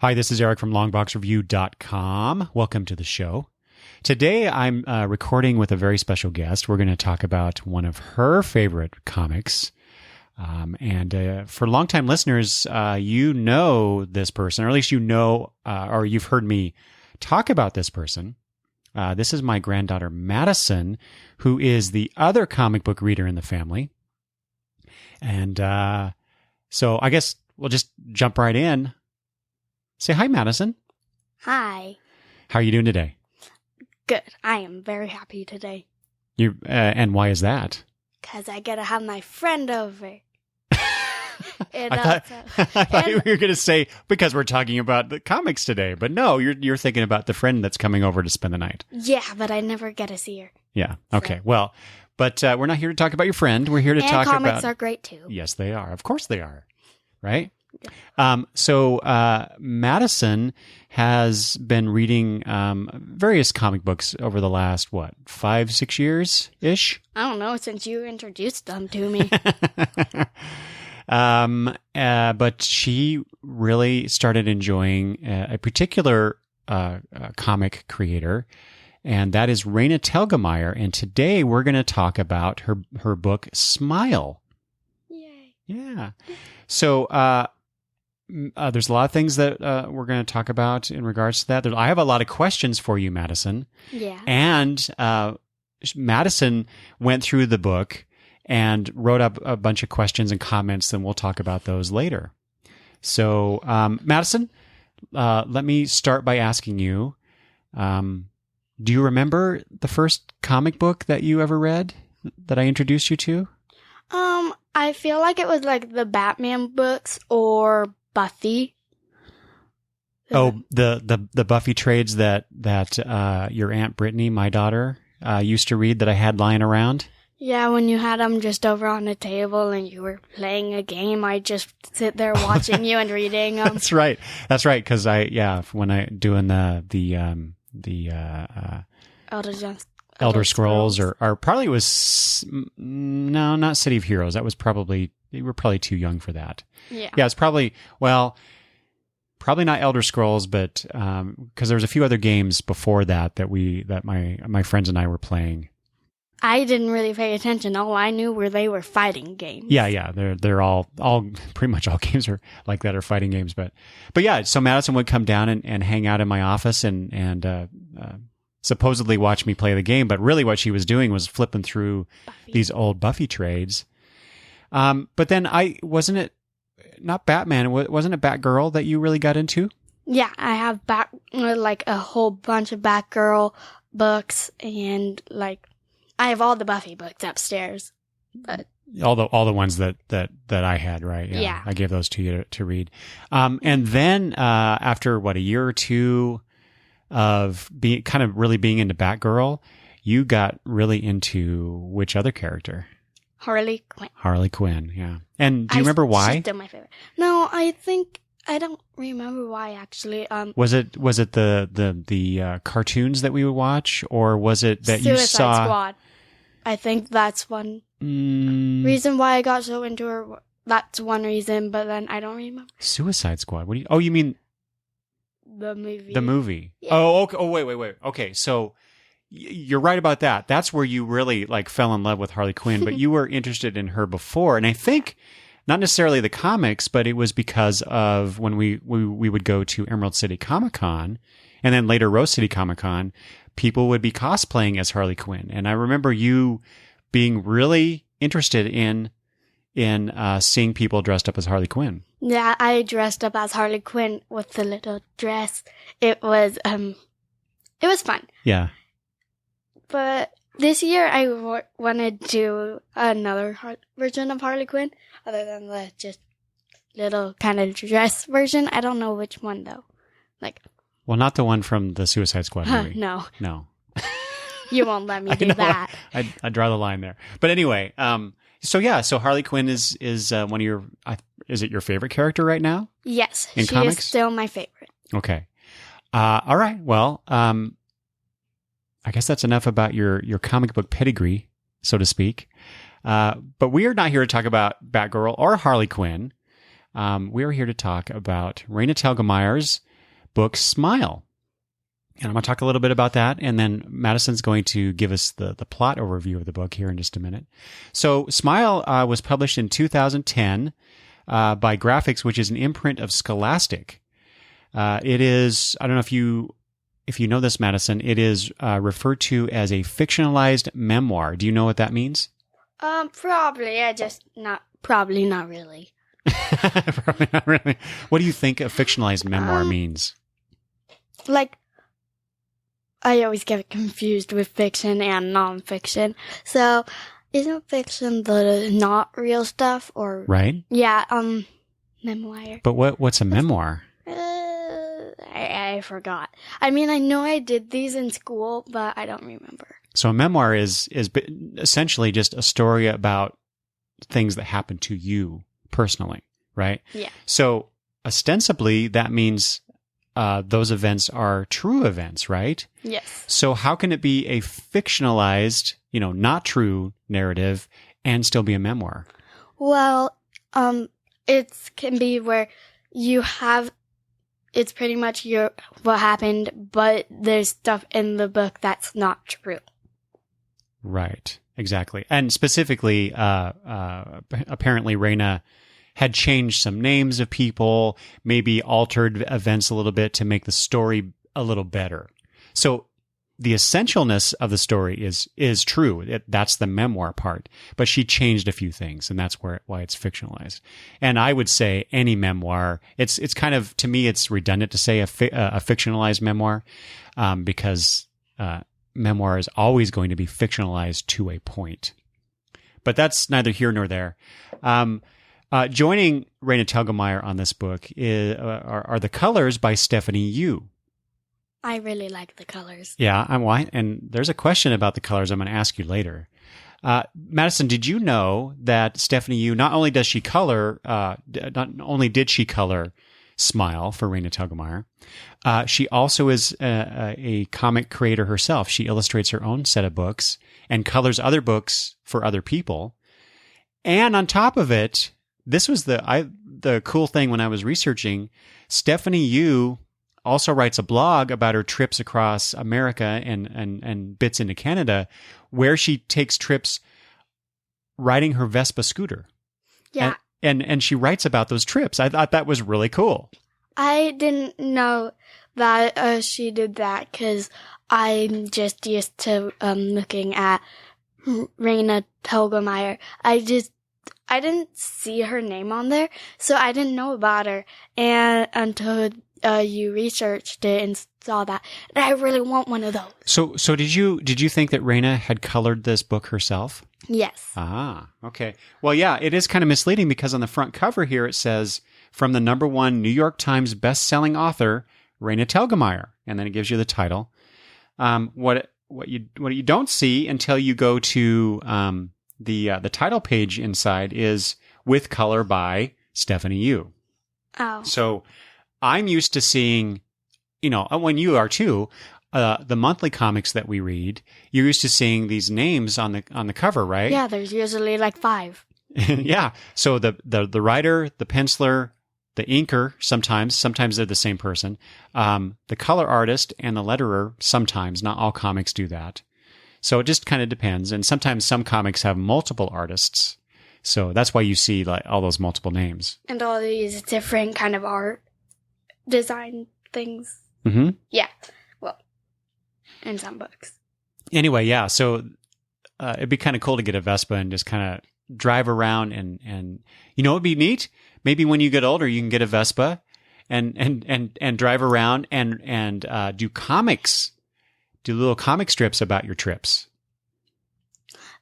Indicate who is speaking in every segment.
Speaker 1: Hi, this is Eric from longboxreview.com. Welcome to the show. Today, I'm recording with a very special guest. We're going to talk about one of her favorite comics. For longtime listeners, you know this person, or at least you know, or you've heard me talk about this person. This is my granddaughter, Madison, who is the other comic book reader in the family. And so I guess we'll just jump right in. Say hi, Madison.
Speaker 2: Hi.
Speaker 1: How are you doing today?
Speaker 2: Good. I am very happy today.
Speaker 1: You and why is that?
Speaker 2: Because I get to have my friend over.
Speaker 1: I thought you were going to say because we're talking about the comics today, but no, you're thinking about the friend that's coming over to spend the night.
Speaker 2: Yeah, but I never get to see her.
Speaker 1: Yeah. Okay. So. Well, but we're not here to talk about your friend. We're here to talk about
Speaker 2: comics are great too.
Speaker 1: Yes, they are. Of course, they are. Right. So Madison has been reading various comic books over the last, 5-6 years ish?
Speaker 2: I don't know, since you introduced them to me.
Speaker 1: But she really started enjoying a particular comic creator, and that is Raina Telgemeier. And today we're going to talk about her book, Smile.
Speaker 2: Yay.
Speaker 1: Yeah. So, there's a lot of things that we're going to talk about in regards to that. I have a lot of questions for you, Madison.
Speaker 2: Yeah.
Speaker 1: And Madison went through the book and wrote up a bunch of questions and comments, and we'll talk about those later. So, Madison, let me start by asking you, do you remember the first comic book that you ever read that I introduced you to?
Speaker 2: I feel like it was like the Batman books or Buffy.
Speaker 1: Oh, the Buffy trades that your Aunt Brittany, my daughter, used to read that I had lying around?
Speaker 2: Yeah, when you had them just over on the table and you were playing a game, I'd just sit there watching you and reading them.
Speaker 1: That's right. Because when I doing the Elder Scrolls or probably was no, not City of Heroes. That was you were probably too young for that.
Speaker 2: Yeah,
Speaker 1: it's probably not Elder Scrolls, but because there was a few other games before that my friends and I were playing.
Speaker 2: I didn't really pay attention. All I knew were they were fighting games.
Speaker 1: Yeah. They're all pretty much all games are like that are fighting games. But yeah, so Madison would come down and hang out in my office and supposedly watch me play the game. But really what she was doing was flipping through these old Buffy trades. But then wasn't it not Batman? Wasn't it Batgirl that you really got into?
Speaker 2: Yeah, I have like a whole bunch of Batgirl books and like. I have all the Buffy books upstairs. But
Speaker 1: all the ones that I had, right?
Speaker 2: Yeah.
Speaker 1: I gave those to you to read. And then after a year or two of being really being into Batgirl, you got really into which other character?
Speaker 2: Harley Quinn.
Speaker 1: Harley Quinn, yeah. And do you remember why?
Speaker 2: She's still my favorite. No, I don't remember why actually.
Speaker 1: Was it the cartoons that we would watch, or was it that you saw
Speaker 2: Suicide Squad? I think that's one reason why I got so into her. That's one reason, but then I don't remember.
Speaker 1: Suicide Squad. What do you? Oh, you mean
Speaker 2: the movie?
Speaker 1: The movie.
Speaker 2: Yeah.
Speaker 1: Oh, okay. Oh, wait. Okay, so you're right about that. That's where you really fell in love with Harley Quinn, but you were interested in her before, and I think not necessarily the comics, but it was because of when we would go to Emerald City Comic Con, and then later Rose City Comic Con. People would be cosplaying as Harley Quinn. And I remember you being really interested in seeing people dressed up as Harley Quinn.
Speaker 2: Yeah, I dressed up as Harley Quinn with the little dress. It was fun.
Speaker 1: Yeah.
Speaker 2: But this year I wanted to do another version of Harley Quinn other than the just little kind of dress version. I don't know which one though.
Speaker 1: Well, not the one from the Suicide Squad movie.
Speaker 2: No.
Speaker 1: You
Speaker 2: won't let me do that.
Speaker 1: I draw the line there. But anyway, so Harley Quinn is one of your, is it your favorite character right now?
Speaker 2: Yes.
Speaker 1: In
Speaker 2: she
Speaker 1: comics?
Speaker 2: is still my favorite.
Speaker 1: Okay. All right. Well, I guess that's enough about your comic book pedigree, so to speak. But we are not here to talk about Batgirl or Harley Quinn. We are here to talk about Raina Telgemeier's book Smile. And I'm going to talk a little bit about that, and then Madison's going to give us the plot overview of the book here in just a minute. So Smile was published in 2010 by Graphics, which is an imprint of Scholastic. It is, I don't know if you know this, Madison, it is referred to as a fictionalized memoir. Do you know what that means?
Speaker 2: Probably. Probably not really.
Speaker 1: Probably not really. What do you think a fictionalized memoir means?
Speaker 2: Like, I always get confused with fiction and nonfiction. So, isn't fiction the not real stuff or
Speaker 1: right?
Speaker 2: Yeah, memoir.
Speaker 1: But what's a memoir?
Speaker 2: I forgot. I mean, I know I did these in school, but I don't remember.
Speaker 1: So a memoir is essentially just a story about things that happened to you personally, right?
Speaker 2: Yeah. So
Speaker 1: ostensibly that means those events are true events, right?
Speaker 2: Yes.
Speaker 1: So how can it be a fictionalized, not true narrative and still be a memoir?
Speaker 2: Well, it can be where you have, it's pretty much what happened, but there's stuff in the book that's not true.
Speaker 1: Right. Exactly. And specifically, apparently Raina had changed some names of people, maybe altered events a little bit to make the story a little better. So the essentialness of the story is true. That's the memoir part. But she changed a few things, and that's why it's fictionalized. And I would say any memoir, it's kind of, to me, it's redundant to say a fictionalized memoir, because memoir is always going to be fictionalized to a point. But that's neither here nor there. Joining Raina Telgemeier on this book are the colors by Stephanie Yu.
Speaker 2: I really like the colors.
Speaker 1: Yeah, and there's a question about the colors I'm going to ask you later. Madison, did you know that Stephanie Yu, not only did she color Smile for Raina Telgemeier, she also is a comic creator herself. She illustrates her own set of books and colors other books for other people. And on top of it, this was the cool thing when I was researching. Stephanie Yu also writes a blog about her trips across America and bits into Canada, where she takes trips riding her Vespa scooter.
Speaker 2: Yeah.
Speaker 1: And she writes about those trips. I thought that was really cool.
Speaker 2: I didn't know that she did that because I'm just used to looking at Raina Telgemeier. I didn't see her name on there, so I didn't know about her. And until you researched it and saw that, and I really want one of those.
Speaker 1: So did you think that Raina had colored this book herself?
Speaker 2: Yes.
Speaker 1: Ah, okay. Well, yeah, it is kind of misleading because on the front cover here it says, from the #1 New York Times best-selling author, Raina Telgemeier, and then it gives you the title. What you don't see until you go to the title page inside is with color by Stephanie Yu.
Speaker 2: Oh.
Speaker 1: So I'm used to seeing, when you are too, the monthly comics that we read, you're used to seeing these names on the cover, right?
Speaker 2: Yeah, there's usually like 5.
Speaker 1: Yeah. So the writer, the penciler, the inker, sometimes they're the same person, the color artist, and the letterer, sometimes. Not all comics do that. So it just kind of depends. And sometimes some comics have multiple artists. So that's why you see like all those multiple names.
Speaker 2: And all these different kind of art design things.
Speaker 1: Mm-hmm.
Speaker 2: Yeah. Well, in some books.
Speaker 1: Anyway, yeah. So it'd be kind of cool to get a Vespa and just kind of drive around and it'd be neat. Maybe when you get older, you can get a Vespa and drive around and do comics, do little comic strips about your trips.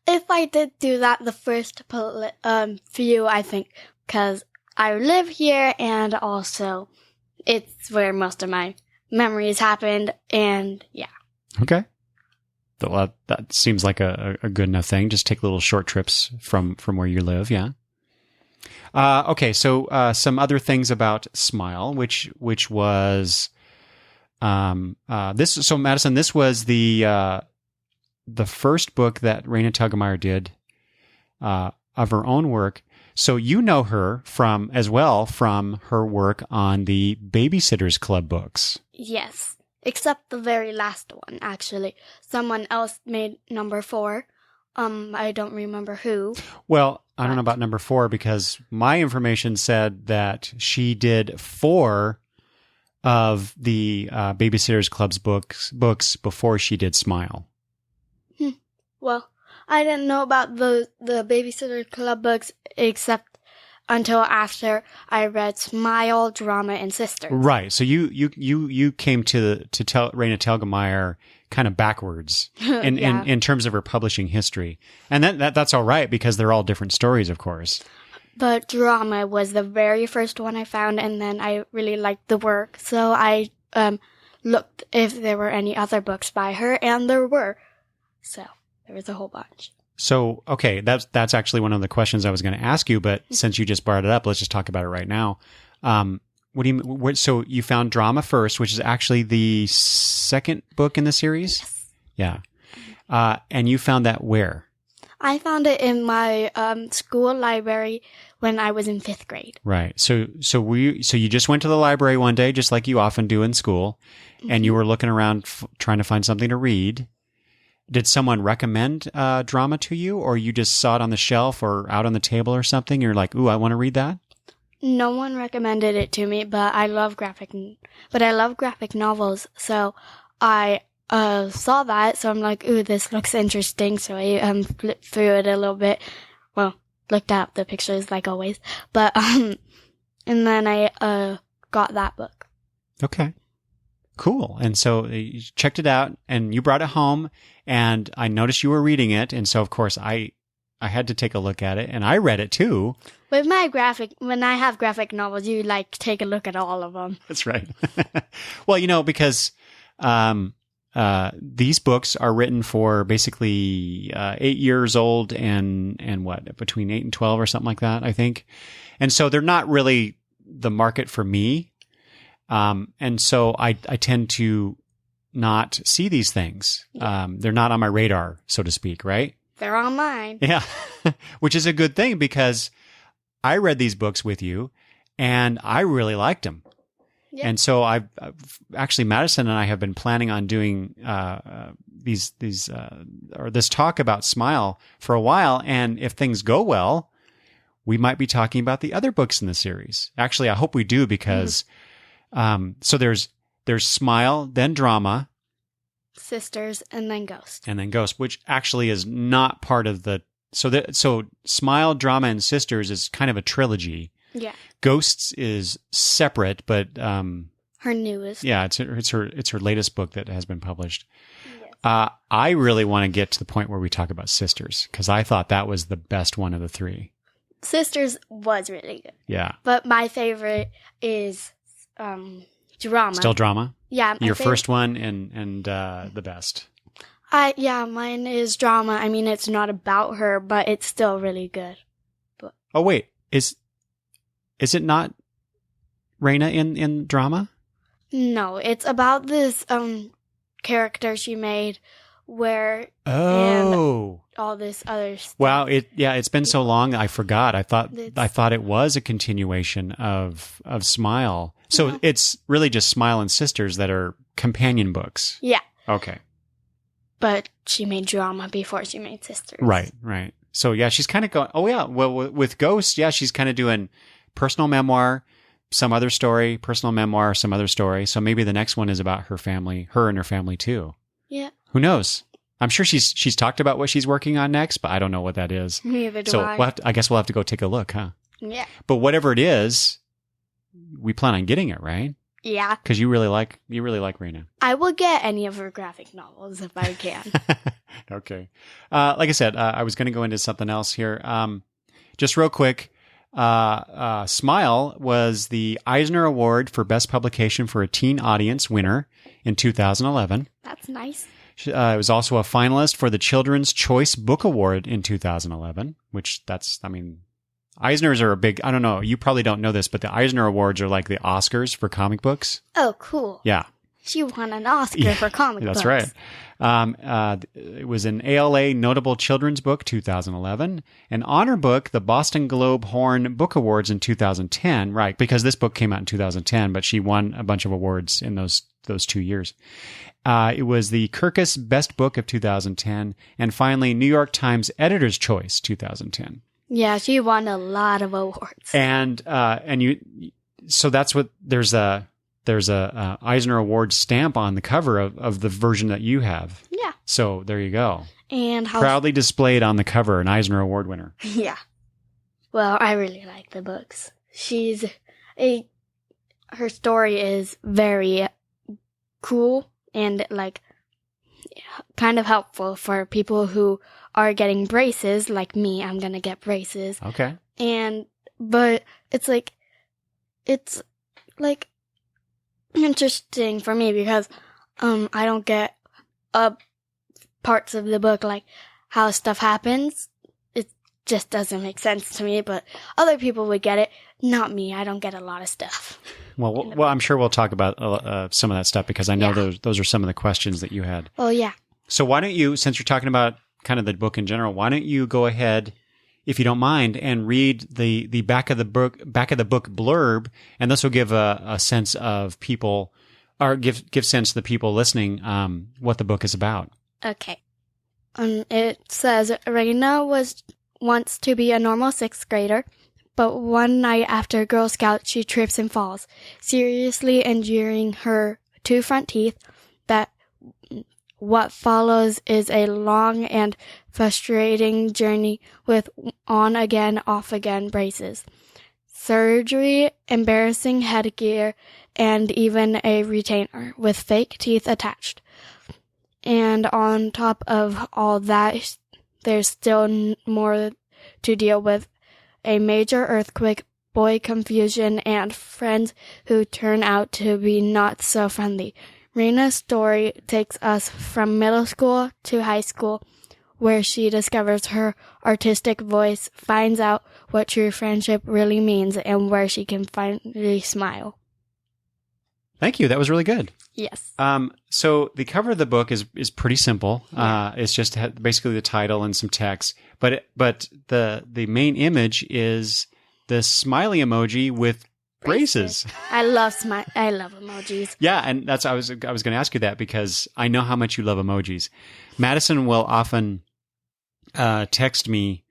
Speaker 2: If I did do that, the first few, I think, because I live here and also it's where most of my memories happened, and yeah.
Speaker 1: Okay. That seems like a good enough thing. Just take little short trips from where you live, yeah. Okay, so some other things about Smile, which was this. So Madison, this was the first book that Raina Telgemeier did own work. So you know her from her work on the Babysitters Club books.
Speaker 2: Yes, except the very last one, actually. Someone else made number 4. I don't remember who.
Speaker 1: Well, I don't know about number 4 because my information said that she did 4 of the Babysitters Club's books before she did Smile.
Speaker 2: Well, I didn't know about the Babysitter Club books except until after I read Smile, Drama, and Sisters.
Speaker 1: Right. So you came to tell Raina Telgemeier kind of backwards in terms of her publishing history, and that's all right because they're all different stories, of course.
Speaker 2: But Drama was the very first one I found, and then I really liked the work, so I looked if there were any other books by her, and there were. So there was a whole bunch.
Speaker 1: So, okay, that's actually one of the questions I was going to ask you, but since you just brought it up, let's just talk about it right now. What do you so you found Drama first, which is actually the second book in the series?
Speaker 2: Yes.
Speaker 1: Yeah. And you found that where?
Speaker 2: I found it in my school library when I was in 5th grade.
Speaker 1: Right. So you just went to the library one day, just like you often do in school, and you were looking around trying to find something to read. Did someone recommend Drama to you, or you just saw it on the shelf or out on the table or something? You're like, ooh, I want to read that?
Speaker 2: No one recommended it to me, but I love graphic novels. So I saw that, so I'm like, ooh, this looks interesting. So I flipped through it a little bit. Well, looked at the pictures like always, but and then I got that book.
Speaker 1: Okay. Cool. And so you checked it out and you brought it home and I noticed you were reading it. And so, of course, I had to take a look at it and I read it too.
Speaker 2: With when I have graphic novels, you take a look at all of them.
Speaker 1: That's right. Well, because these books are written for basically 8 years old and what, between 8 and 12 or something like that, I think. And so they're not really the market for me. And so I tend to not see these things. They're not on my radar, so to speak, right?
Speaker 2: They're on mine.
Speaker 1: Yeah. Which is a good thing because I read these books with you and I really liked them. Yep. And so I've actually, Madison and I have been planning on doing this talk about Smile for a while. And if things go well, we might be talking about the other books in the series. Actually, I hope we do because so there's Smile, then Drama,
Speaker 2: Sisters, and then Ghost,
Speaker 1: which actually is not part of the. So Smile, Drama, and Sisters is kind of a trilogy.
Speaker 2: Yeah.
Speaker 1: Ghosts is separate, but
Speaker 2: her newest.
Speaker 1: Yeah, it's her latest book that has been published. Yes. I really want to get to the point where we talk about Sisters because I thought that was the best one of the 3.
Speaker 2: Sisters was really good.
Speaker 1: Yeah.
Speaker 2: But my favorite is Drama.
Speaker 1: Still Drama?
Speaker 2: Yeah.
Speaker 1: Your first one and the best.
Speaker 2: Mine is Drama. I mean, it's not about her, but it's still really good. But
Speaker 1: oh wait, is it not Raina in Drama?
Speaker 2: No, it's about this character she made where
Speaker 1: and
Speaker 2: all this other stuff.
Speaker 1: Wow, it's been so long I forgot. I thought it was a continuation of Smile. So it's really just Smile and Sisters that are companion books.
Speaker 2: Yeah.
Speaker 1: Okay.
Speaker 2: But she made Drama before she made Sisters.
Speaker 1: Right. So yeah, she's kind of going, oh yeah, well with Ghost, yeah, she's kind of doing personal memoir, some other story, personal memoir, some other story. So maybe the next one is about her and her family too.
Speaker 2: Yeah.
Speaker 1: Who knows? I'm sure she's talked about what she's working on next, but I don't know what that is.
Speaker 2: Neither do I.
Speaker 1: So I guess we'll have to go take a look, huh?
Speaker 2: Yeah.
Speaker 1: But whatever it is, we plan on getting it, right?
Speaker 2: Yeah.
Speaker 1: Because you really like Raina.
Speaker 2: I will get any of her graphic novels if I can.
Speaker 1: Okay. Like I said, I was going to go into something else here. Just real quick. Smile was the Eisner Award for Best Publication for a Teen Audience winner in 2011.
Speaker 2: That's nice.
Speaker 1: It was also a finalist for the Children's Choice Book Award in 2011, which Eisners are a big, I don't know, you probably don't know this, but the Eisner Awards are like the Oscars for comic books.
Speaker 2: Oh, cool.
Speaker 1: Yeah.
Speaker 2: She won an Oscar for comic books.
Speaker 1: That's right. It was an ALA Notable Children's Book 2011, an honor book, the Boston Globe Horn Book Awards in 2010, right, because this book came out in 2010, but she won a bunch of awards in those 2 years. It was the Kirkus Best Book of 2010, and finally, New York Times Editor's Choice 2010.
Speaker 2: Yeah, she won a lot of awards.
Speaker 1: So that's what there's a Eisner Award stamp on the cover of the version that you have.
Speaker 2: Yeah.
Speaker 1: So there you go.
Speaker 2: And
Speaker 1: proudly displayed on the cover, an Eisner Award winner.
Speaker 2: Yeah. Well, I really like the books. Her story is very cool and like kind of helpful for people who are getting braces like me. I'm going to get braces.
Speaker 1: Okay.
Speaker 2: But it's like interesting for me because I don't get parts of the book like how stuff happens. It just doesn't make sense to me, but other people would get it. Not me. I don't get a lot of stuff.
Speaker 1: Well, I'm sure we'll talk about some of that stuff because I know those are some of the questions that you had.
Speaker 2: Oh, yeah.
Speaker 1: So why don't you, since you're talking about kind of the book in general, why don't you go ahead, if you don't mind, and read the back of the book blurb, and this will give a sense of people, or give sense to the people listening what the book is about.
Speaker 2: Okay. It says Raina wants to be a normal 6th grader, but one night after Girl Scout, she trips and falls, seriously injuring her 2 front teeth. What follows is a long and frustrating journey with on-again, off-again braces, surgery, embarrassing headgear, and even a retainer with fake teeth attached. And on top of all that, there's still more to deal with: a major earthquake, boy confusion, and friends who turn out to be not so friendly. Raina's story takes us from middle school to high school, where she discovers her artistic voice, finds out what true friendship really means, and where she can finally smile.
Speaker 1: Thank you. That was really good.
Speaker 2: Yes.
Speaker 1: So the cover of the book is pretty simple. It's just basically the title and some text, but the main image is the smiley emoji with braces.
Speaker 2: I love emojis.
Speaker 1: Yeah, and that's I was going to ask you that because I know how much you love emojis. Madison will often text me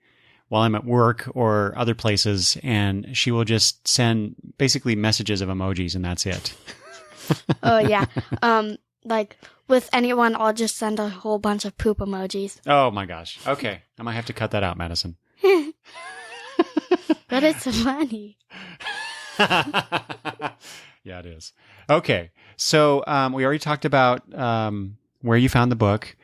Speaker 1: while I'm at work or other places, and she will just send basically messages of emojis, and that's it.
Speaker 2: Oh yeah. Like with anyone, I'll just send a whole bunch of poop emojis.
Speaker 1: Oh my gosh. Okay, I might have to cut that out, Madison.
Speaker 2: But it's funny.
Speaker 1: Yeah, it is. Okay. So, we already talked about, where you found the book.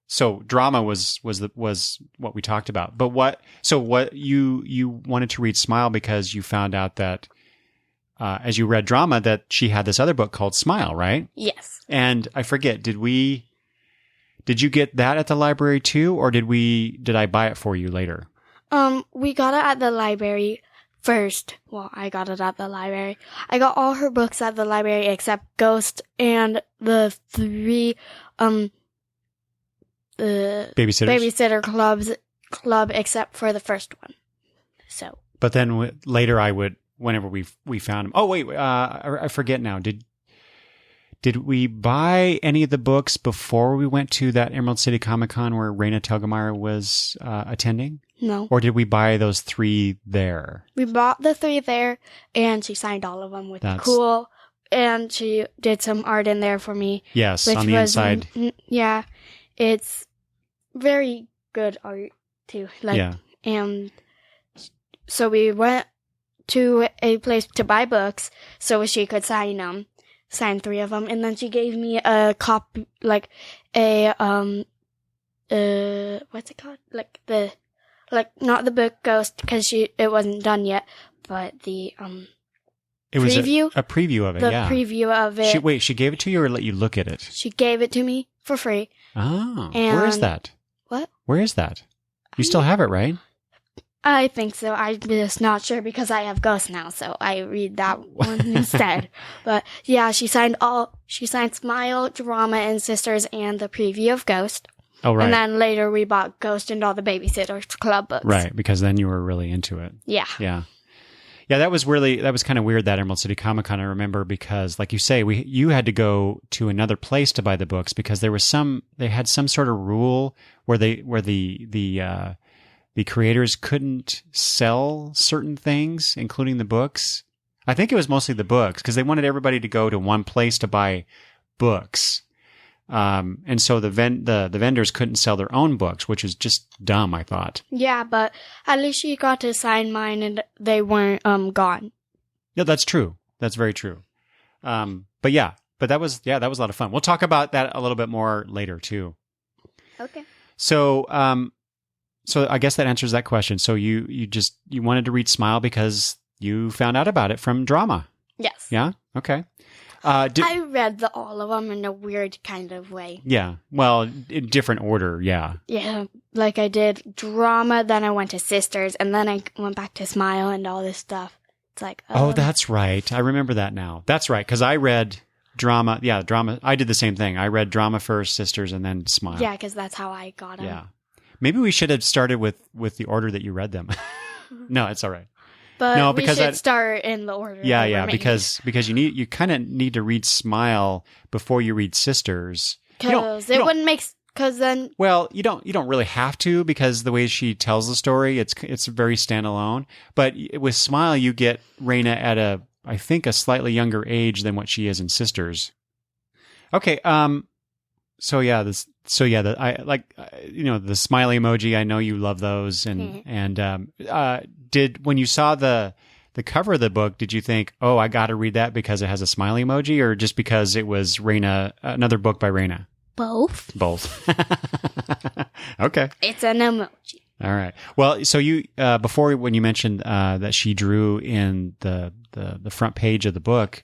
Speaker 1: So drama was what we talked about, but what you wanted to read Smile because you found out that, as you read drama, that she had this other book called Smile, right?
Speaker 2: Yes.
Speaker 1: And I forget, did you get that at the library too, or did I buy it for you later?
Speaker 2: We got it at the library first. Well, I got it at the library. I got all her books at the library except Ghost and the 3, babysitter club except for the first one. So. But
Speaker 1: then later whenever we found them. Oh, wait, I forget now. Did we buy any of the books before we went to that Emerald City Comic Con where Raina Telgemeier was attending?
Speaker 2: No.
Speaker 1: Or did we buy those 3 there?
Speaker 2: We bought the 3 there, and she signed all of them with cool, and she did some art in there for me.
Speaker 1: Yes, on the inside.
Speaker 2: Yeah, it's very good art too. And so we went to a place to buy books so she could sign 3 of them, and then she gave me a copy, what's it called? Not the book Ghost, because it wasn't done yet, but the
Speaker 1: it was
Speaker 2: preview.
Speaker 1: A preview of it,
Speaker 2: the preview of it.
Speaker 1: She gave it to you or let you look at it?
Speaker 2: She gave it to me for free.
Speaker 1: Oh, where is that?
Speaker 2: What?
Speaker 1: Where is that? You still have it, right?
Speaker 2: I think so. I'm just not sure because I have Ghost now, so I read that one instead. But yeah, she signed Smile, Drama, and Sisters, and the preview of Ghost.
Speaker 1: Oh, right.
Speaker 2: And then later we bought Ghost and all the Babysitter's Club books.
Speaker 1: Right, because then you were really into it.
Speaker 2: Yeah.
Speaker 1: Yeah. Yeah, that was kind of weird, that Emerald City Comic Con, I remember, because like you say, you had to go to another place to buy the books because they had some sort of rule where the creators couldn't sell certain things, including the books. I think it was mostly the books because they wanted everybody to go to one place to buy books. And so the vendors couldn't sell their own books, which is just dumb, I thought.
Speaker 2: Yeah, but at least she got to sign mine and they weren't gone.
Speaker 1: Yeah, that's true. That's very true. But that was a lot of fun. We'll talk about that a little bit more later too.
Speaker 2: Okay.
Speaker 1: So I guess that answers that question. So you wanted to read Smile because you found out about it from Drama.
Speaker 2: Yes.
Speaker 1: Yeah? Okay.
Speaker 2: I read all of them in a weird kind of way.
Speaker 1: Yeah. Well, in different order. Yeah.
Speaker 2: Yeah. Like I did Drama, then I went to Sisters, and then I went back to Smile and all this stuff. It's like,
Speaker 1: oh, that's right. I remember that now. That's right. Because I read Drama. Yeah, Drama. I did the same thing. I read Drama first, Sisters, and then Smile.
Speaker 2: Yeah, because that's how I got them.
Speaker 1: Yeah. Maybe we should have started with the order that you read them. No, it's all right.
Speaker 2: But
Speaker 1: no,
Speaker 2: we should start in the order.
Speaker 1: Yeah, because you kind of need to read Smile before you read Sisters.
Speaker 2: Because it wouldn't make because then.
Speaker 1: Well, you don't really have to because the way she tells the story, it's very standalone. But with Smile, you get Raina at I think a slightly younger age than what she is in Sisters. Okay. The smiley emoji. I know you love those, and when you saw the cover of the book, did you think, oh, I got to read that because it has a smiley emoji, or just because it was Raina, another book by Raina?
Speaker 2: Both.
Speaker 1: Okay.
Speaker 2: It's an emoji.
Speaker 1: All right. Well, so you before when you mentioned that she drew in the front page of the book.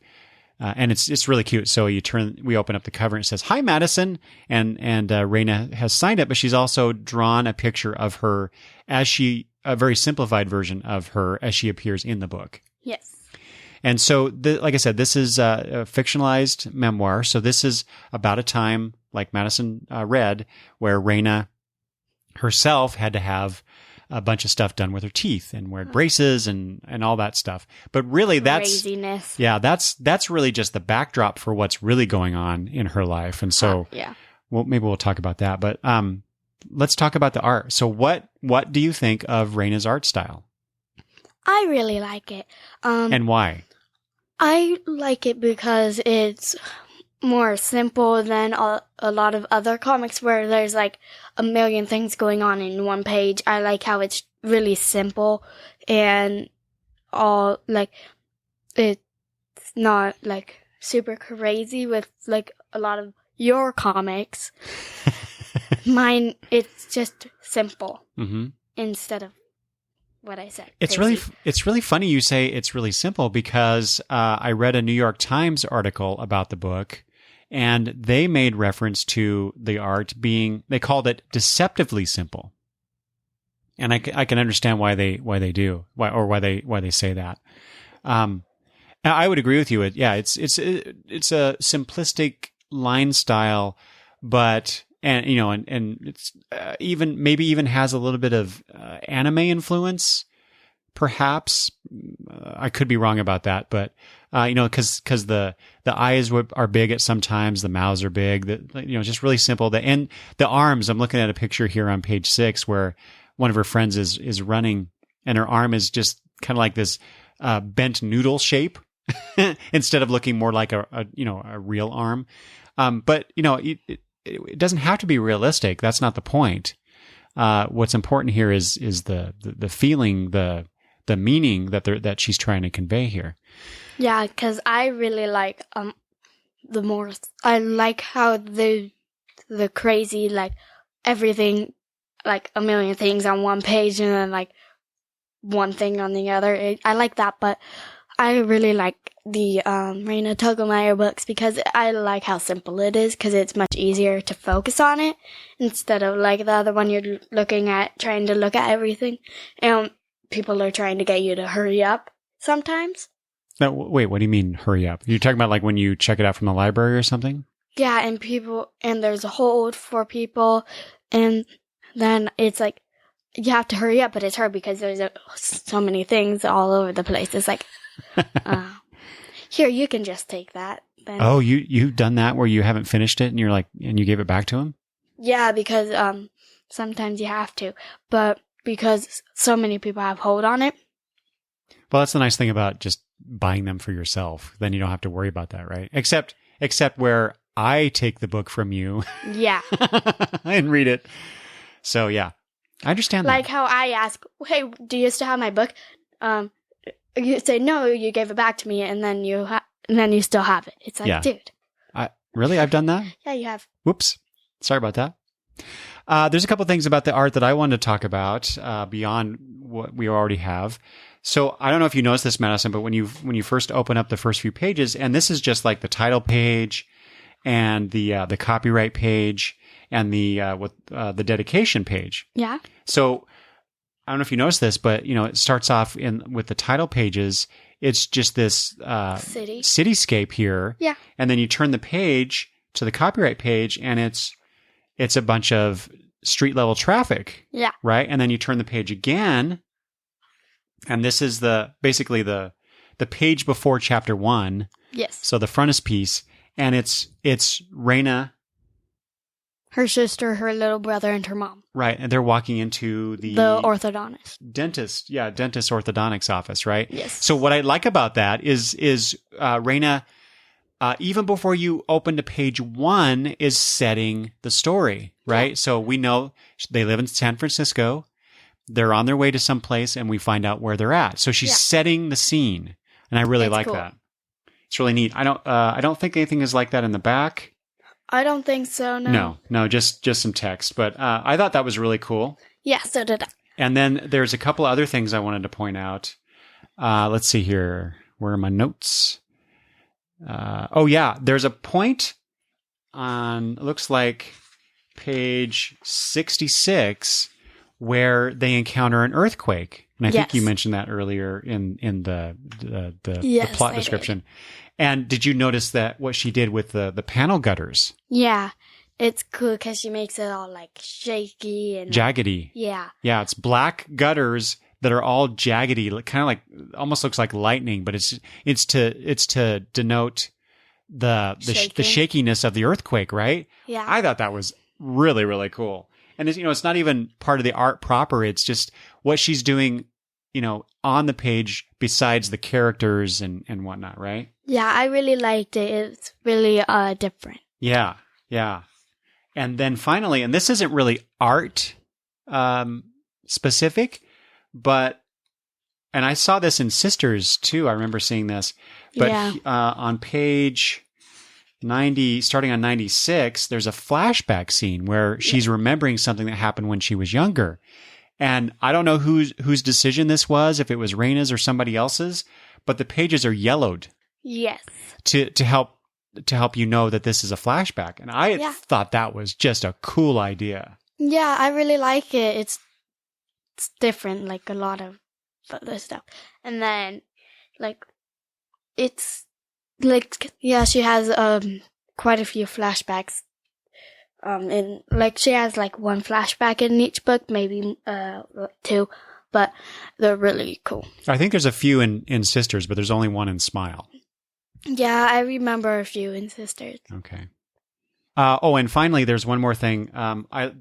Speaker 1: And it's really cute. So we open up the cover and it says, "Hi, Madison." And Raina has signed it, but she's also drawn a picture of her a very simplified version of her as she appears in the book.
Speaker 2: Yes.
Speaker 1: And so, like I said, this is a fictionalized memoir. So this is about a time, like Madison read, where Raina herself had to have a bunch of stuff done with her teeth and wear braces and all that stuff. But really that's
Speaker 2: craziness.
Speaker 1: Yeah, that's really just the backdrop for what's really going on in her life. And so maybe we'll talk about that. But let's talk about the art. So what do you think of Raina's art style?
Speaker 2: I really like it.
Speaker 1: And why?
Speaker 2: I like it because it's more simple than a lot of other comics where there's like a million things going on in one page. I like how it's really simple and all like it's not like super crazy with like a lot of your comics. Mine, it's just simple instead of what I said.
Speaker 1: It's really funny you say it's really simple because I read a New York Times article about the book. And they made reference to the art being, they called it deceptively simple. And I can understand why they do, why they say that. I would agree with you. It's a simplistic line style, but, and it's maybe even has a little bit of anime influence, perhaps. I could be wrong about that, but because the eyes are big at sometimes, the mouths are big. Just really simple. The arms. I'm looking at a picture here on page 6 where one of her friends is running, and her arm is just kind of like this bent noodle shape instead of looking more like a real arm. But it doesn't have to be realistic. That's not the point. What's important here is the feeling, the meaning that she's trying to convey here.
Speaker 2: Yeah, because I really like I like how the crazy, like everything, like a million things on one page and then like one thing on the other. I like that, but I really like the Raina Telgemeier books because I like how simple it is because it's much easier to focus on it instead of like the other one you're looking at, trying to look at everything. And people are trying to get you to hurry up sometimes.
Speaker 1: No, wait, what do you mean hurry up? You're talking about like when you check it out from the library or something?
Speaker 2: Yeah, and there's a hold for people, and then it's like, you have to hurry up, but it's hard because there's so many things all over the place. It's like, here, you can just take that. Then.
Speaker 1: Oh, you've done that where you haven't finished it and you're like, and you gave it back to him?
Speaker 2: Yeah, because sometimes you have to, but because so many people have hold on it.
Speaker 1: Well, that's the nice thing about just buying them for yourself. Then you don't have to worry about that, right? Except where I take the book from you.
Speaker 2: Yeah.
Speaker 1: And read it. So yeah, I understand
Speaker 2: like
Speaker 1: that.
Speaker 2: How I ask, hey, do you still have my book? You say, no, you gave it back to me, and then you still have it. It's like,
Speaker 1: yeah.
Speaker 2: Dude.
Speaker 1: Really? I've done that?
Speaker 2: Yeah, you have.
Speaker 1: Whoops. Sorry about that. There's a couple things about the art that I wanted to talk about beyond what we already have. So I don't know if you noticed this, Madison, but when you first open up the first few pages, and this is just like the title page and the copyright page and the dedication page.
Speaker 2: Yeah.
Speaker 1: So I don't know if you noticed this, but it starts off with the title pages. It's just this cityscape here.
Speaker 2: Yeah.
Speaker 1: And then you turn the page to the copyright page, and it's a bunch of street level traffic.
Speaker 2: Yeah.
Speaker 1: Right? And then you turn the page again, and this is basically the page before chapter 1.
Speaker 2: Yes.
Speaker 1: So the frontispiece, and it's Raina,
Speaker 2: her sister, her little brother, and her mom.
Speaker 1: Right. And they're walking into the
Speaker 2: orthodontist.
Speaker 1: Dentist orthodontics office, right?
Speaker 2: Yes.
Speaker 1: So what I like about that is Raina, even before you open to page 1, is setting the story, right? Yeah. So we know they live in San Francisco. They're on their way to someplace, and we find out where they're at. So she's setting the scene, and I really like that. It's really neat. I don't think anything is like that in the back.
Speaker 2: I don't think so.
Speaker 1: No, just some text. But I thought that was really cool.
Speaker 2: Yeah, so did I. And
Speaker 1: then there's a couple other things I wanted to point out. Let's see here. Where are my notes? There's a point on, it looks like page 66, where they encounter an earthquake. And I think you mentioned that earlier in the plot description. And did you notice that what she did with the panel gutters? Yeah.
Speaker 2: It's cool because she makes it all like shaky and
Speaker 1: jaggedy.
Speaker 2: Yeah.
Speaker 1: Yeah, it's black gutters that are all jaggedy, kind of like, almost looks like lightning, but it's to denote the shakiness of the earthquake, right?
Speaker 2: Yeah.
Speaker 1: I thought that was really, really cool. And it's not even part of the art proper. It's just what she's doing, on the page besides the characters and whatnot, right?
Speaker 2: Yeah, I really liked it. It's really different.
Speaker 1: Yeah, yeah. And then finally, and this isn't really art specific, and I saw this in Sisters too. I remember seeing this. But on page 90, starting on 96, there's a flashback scene where she's remembering something that happened when she was younger. And I don't know whose decision this was, if it was Raina's or somebody else's, but the pages are yellowed.
Speaker 2: Yes.
Speaker 1: To help that this is a flashback. And I thought that was just a cool idea.
Speaker 2: Yeah, I really like it. It's different, like a lot of other stuff. And then, it's she has quite a few flashbacks. And she has one flashback in each book, maybe 2, but they're really cool.
Speaker 1: I think there's a few in Sisters, but there's only one in Smile.
Speaker 2: Yeah, I remember a few in Sisters.
Speaker 1: Okay. And finally, there's one more thing. A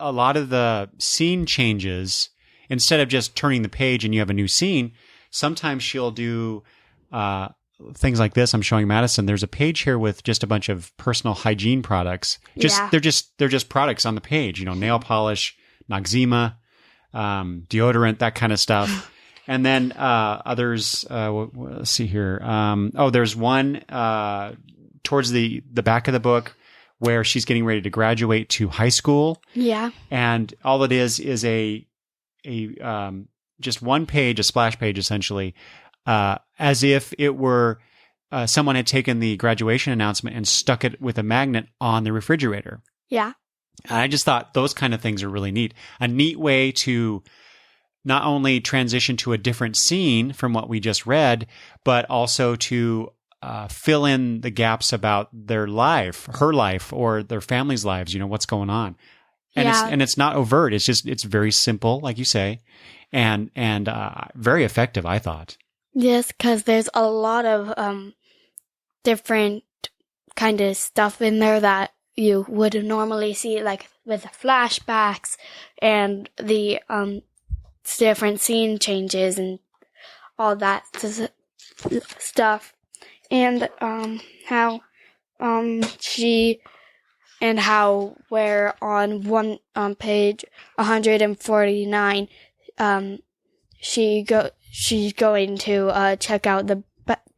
Speaker 1: lot of the scene changes, instead of just turning the page and you have a new scene, sometimes she'll do things like this. I'm showing Madison. There's a page here with just a bunch of personal hygiene products. They're just products on the page. Nail polish, Noxzema, deodorant, that kind of stuff. And then others. Let's see here. There's one towards the back of the book where she's getting ready to graduate to high school.
Speaker 2: Yeah.
Speaker 1: And all it is a just one page, a splash page, essentially. As if it were someone had taken the graduation announcement and stuck it with a magnet on the refrigerator.
Speaker 2: Yeah.
Speaker 1: And I just thought those kind of things are really neat. A neat way to not only transition to a different scene from what we just read, but also to fill in the gaps about their life, her life, or their family's lives. What's going on, and it's not overt. It's very simple, like you say, and very effective, I thought.
Speaker 2: Yes, because there's a lot of different kind of stuff in there that you would normally see, like with flashbacks and the different scene changes and all that stuff, and how where on page 149 she's going to check out the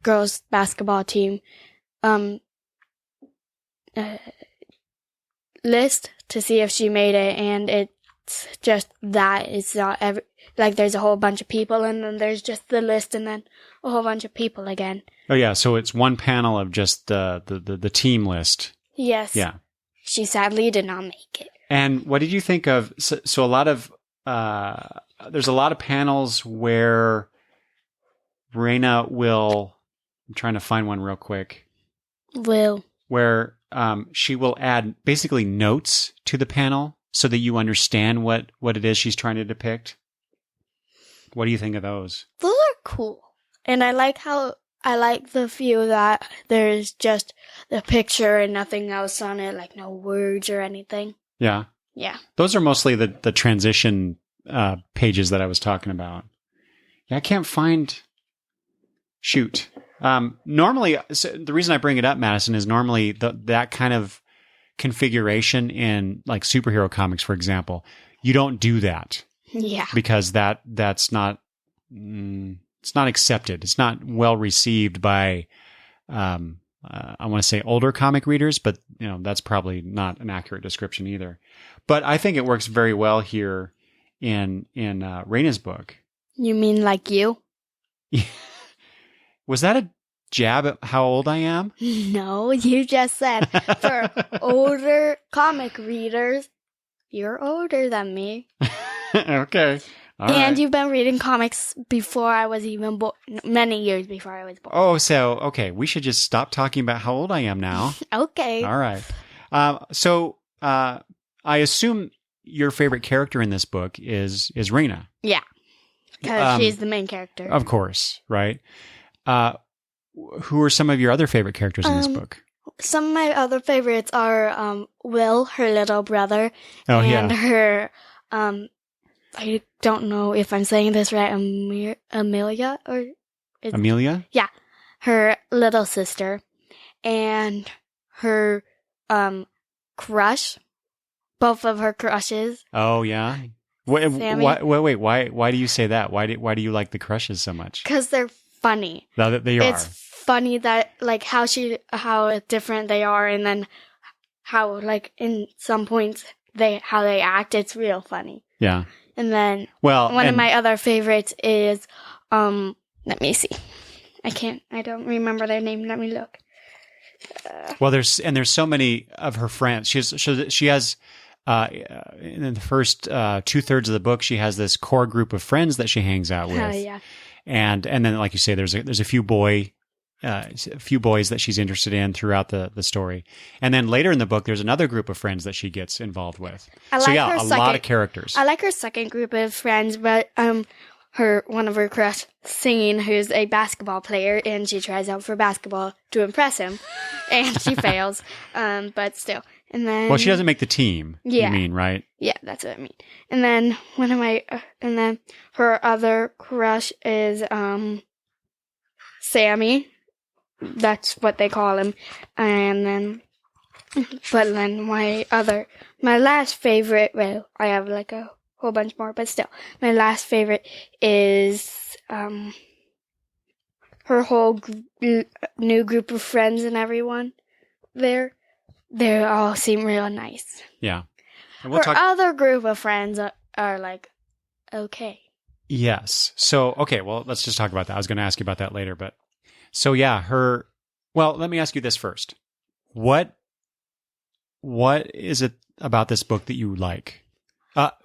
Speaker 2: girls basketball team list to see if she made it, and it's just that it's not there's a whole bunch of people, and then there's just the list, and then a whole bunch of people again.
Speaker 1: Oh yeah, so it's one panel of just the team list.
Speaker 2: Yes.
Speaker 1: Yeah.
Speaker 2: She sadly did not make it.
Speaker 1: And what did you think of? So a lot of there's a lot of panels where Raina will. I'm trying to find one real quick. Where she will add basically notes to the panel so that you understand what it is she's trying to depict. What do you think of those?
Speaker 2: Those are cool. And I like the few that there's just the picture and nothing else on it, like no words or anything.
Speaker 1: Yeah.
Speaker 2: Yeah.
Speaker 1: Those are mostly the transition pages that I was talking about. Yeah, I can't find... Shoot. Normally, so the reason I bring it up, Madison, is normally that kind of configuration in like superhero comics, for example, you don't do that.
Speaker 2: Yeah.
Speaker 1: Because that's not it's not accepted. It's not well received by I want to say older comic readers, but that's probably not an accurate description either. But I think it works very well here in Raina's book.
Speaker 2: You mean like you?
Speaker 1: Was that a jab at how old I am?
Speaker 2: No, you just said for older comic readers, you're older than me.
Speaker 1: Okay. All
Speaker 2: and
Speaker 1: right.
Speaker 2: You've been reading comics before I was even born, many years before I was born.
Speaker 1: Oh, so, okay. We should just stop talking about how old I am now.
Speaker 2: Okay.
Speaker 1: All right. So I assume your favorite character in this book is Raina.
Speaker 2: Yeah. Because she's the main character.
Speaker 1: Of course, right? Who are some of your other favorite characters in this book?
Speaker 2: Some of my other favorites are Will, her little brother, and her I don't know if I'm saying this right, Amelia
Speaker 1: Amelia?
Speaker 2: Yeah, her little sister, and her crush, both of her crushes.
Speaker 1: Oh yeah. Wait, why do you say that? Why do you like the crushes so much?
Speaker 2: Because they're funny.
Speaker 1: They are.
Speaker 2: It's funny that like how different they are, and then how like in some points how they act. It's real funny.
Speaker 1: Yeah.
Speaker 2: And then one of my other favorites is let me see. I don't remember their name. Let me look.
Speaker 1: Well, there's so many of her friends. She has in the first 2/3 of the book, she has this core group of friends that she hangs out with.
Speaker 2: Oh yeah.
Speaker 1: And then, like you say, there's a few boys that she's interested in throughout the story, and then later in the book, there's another group of friends that she gets involved with. A lot of characters.
Speaker 2: I like her second group of friends, but one of her crush singing, who's a basketball player, and she tries out for basketball to impress him, and she fails. But still, and then
Speaker 1: she doesn't make the team.
Speaker 2: Yeah.
Speaker 1: You mean, right?
Speaker 2: Yeah, that's what I mean. And then and then her other crush is Sammy. That's what they call him. And then, but then my last favorite, well, I have like a whole bunch more, but still, my last favorite is her whole new group of friends and everyone there. They all seem real nice.
Speaker 1: Yeah. And
Speaker 2: her other group of friends are like, okay.
Speaker 1: Yes. So, okay, well, let's just talk about that. I was going to ask you about that later, but so yeah, let me ask you this first. What is it about this book that you like?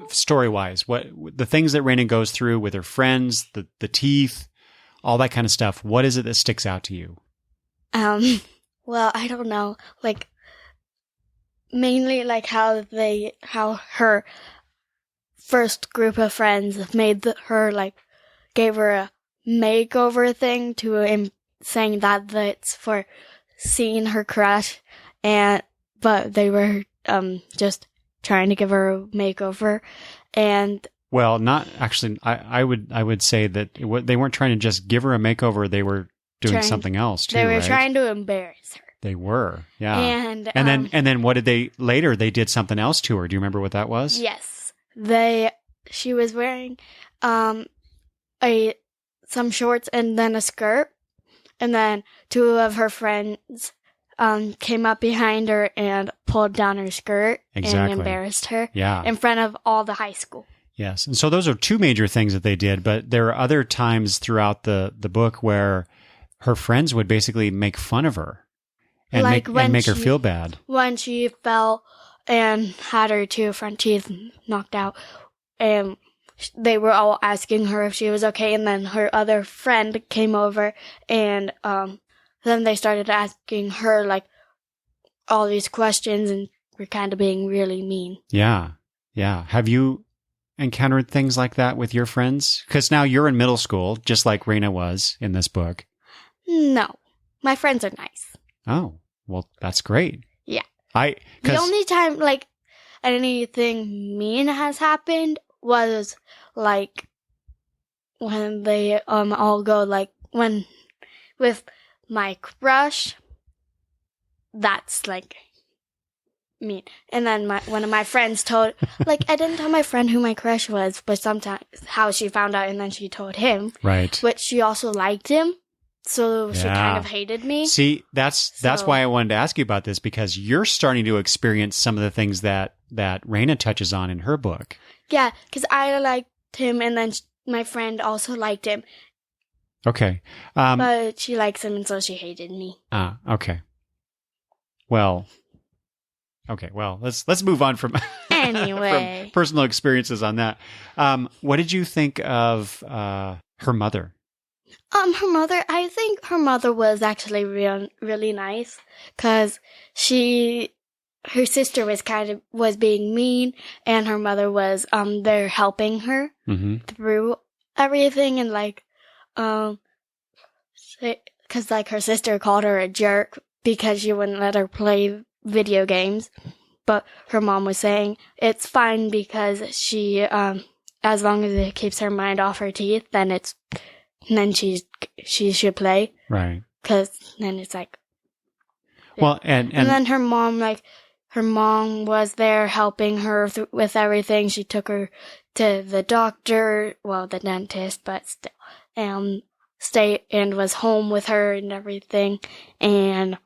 Speaker 1: Story-wise, what the things that Raina goes through with her friends, the teeth, all that kind of stuff. What is it that sticks out to you?
Speaker 2: Well, I don't know. Like, mainly like how her first group of friends made her like gave her a makeover thing to saying that that's for seeing her crush, but they were just trying to give her a makeover, and
Speaker 1: well, not actually. I would say that they weren't trying to just give her a makeover. They were doing something else too.
Speaker 2: They were
Speaker 1: right?
Speaker 2: trying to embarrass her.
Speaker 1: They were, yeah.
Speaker 2: And
Speaker 1: then what did they later? They did something else to her. Do you remember what that was?
Speaker 2: Yes, she was wearing some shorts and then a skirt, and then two of her friends came up behind her and pulled down her skirt and embarrassed her in front of all the high school.
Speaker 1: Yes. And so those are two major things that they did, but there are other times throughout the book where her friends would basically make fun of her and make her feel bad.
Speaker 2: When she fell and had her two front teeth knocked out, and they were all asking her if she was okay, and then her other friend came over, and then they started asking her like all these questions, and were kind of being really mean.
Speaker 1: Yeah. Yeah. Have you encountered things like that with your friends? Because now you're in middle school, just like Raina was in this book.
Speaker 2: No. My friends are nice.
Speaker 1: Oh, well, that's great.
Speaker 2: Yeah.
Speaker 1: The
Speaker 2: only time like anything mean has happened was like when they all go like when with my crush. That's like mean. And then one of my friends told, like, I didn't tell my friend who my crush was, but sometimes how she found out, and then she told him.
Speaker 1: Right.
Speaker 2: But she also liked him, so she kind of hated me.
Speaker 1: See, that's why I wanted to ask you about this, because you're starting to experience some of the things that Raina touches on in her book.
Speaker 2: Yeah, because I liked him, and then my friend also liked him.
Speaker 1: Okay.
Speaker 2: But she likes him, and so she hated me.
Speaker 1: Okay. Well, let's move on from
Speaker 2: anyway
Speaker 1: from personal experiences on that. What did you think of her mother?
Speaker 2: Her mother. I think her mother was actually really nice, because her sister was being mean, and her mother was there helping her through everything, and like because like her sister called her a jerk because she wouldn't let her play video games, but her mom was saying it's fine because she as long as it keeps her mind off her teeth, then she should play,
Speaker 1: right?
Speaker 2: Because then it's like,
Speaker 1: well, and
Speaker 2: then her mom was there helping her with everything. She took her to the doctor, well, the dentist, but still, stayed and was home with her and everything, and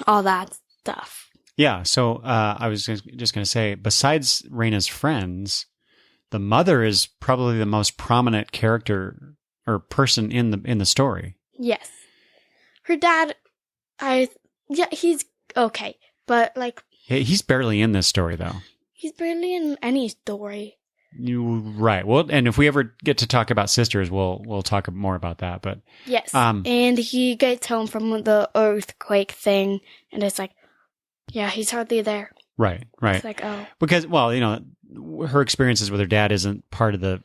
Speaker 2: all that stuff.
Speaker 1: Yeah. So I was just going to say, besides Raina's friends, the mother is probably the most prominent character or person in the story.
Speaker 2: Yes. Her dad, he's okay, but like
Speaker 1: he's barely in this story though.
Speaker 2: He's barely in any story.
Speaker 1: Right. Well, and if we ever get to talk about sisters, we'll talk more about that. But
Speaker 2: yes, and he gets home from the earthquake thing, and it's like, yeah, he's hardly there.
Speaker 1: Right.
Speaker 2: It's like, oh,
Speaker 1: because her experiences with her dad isn't pertinent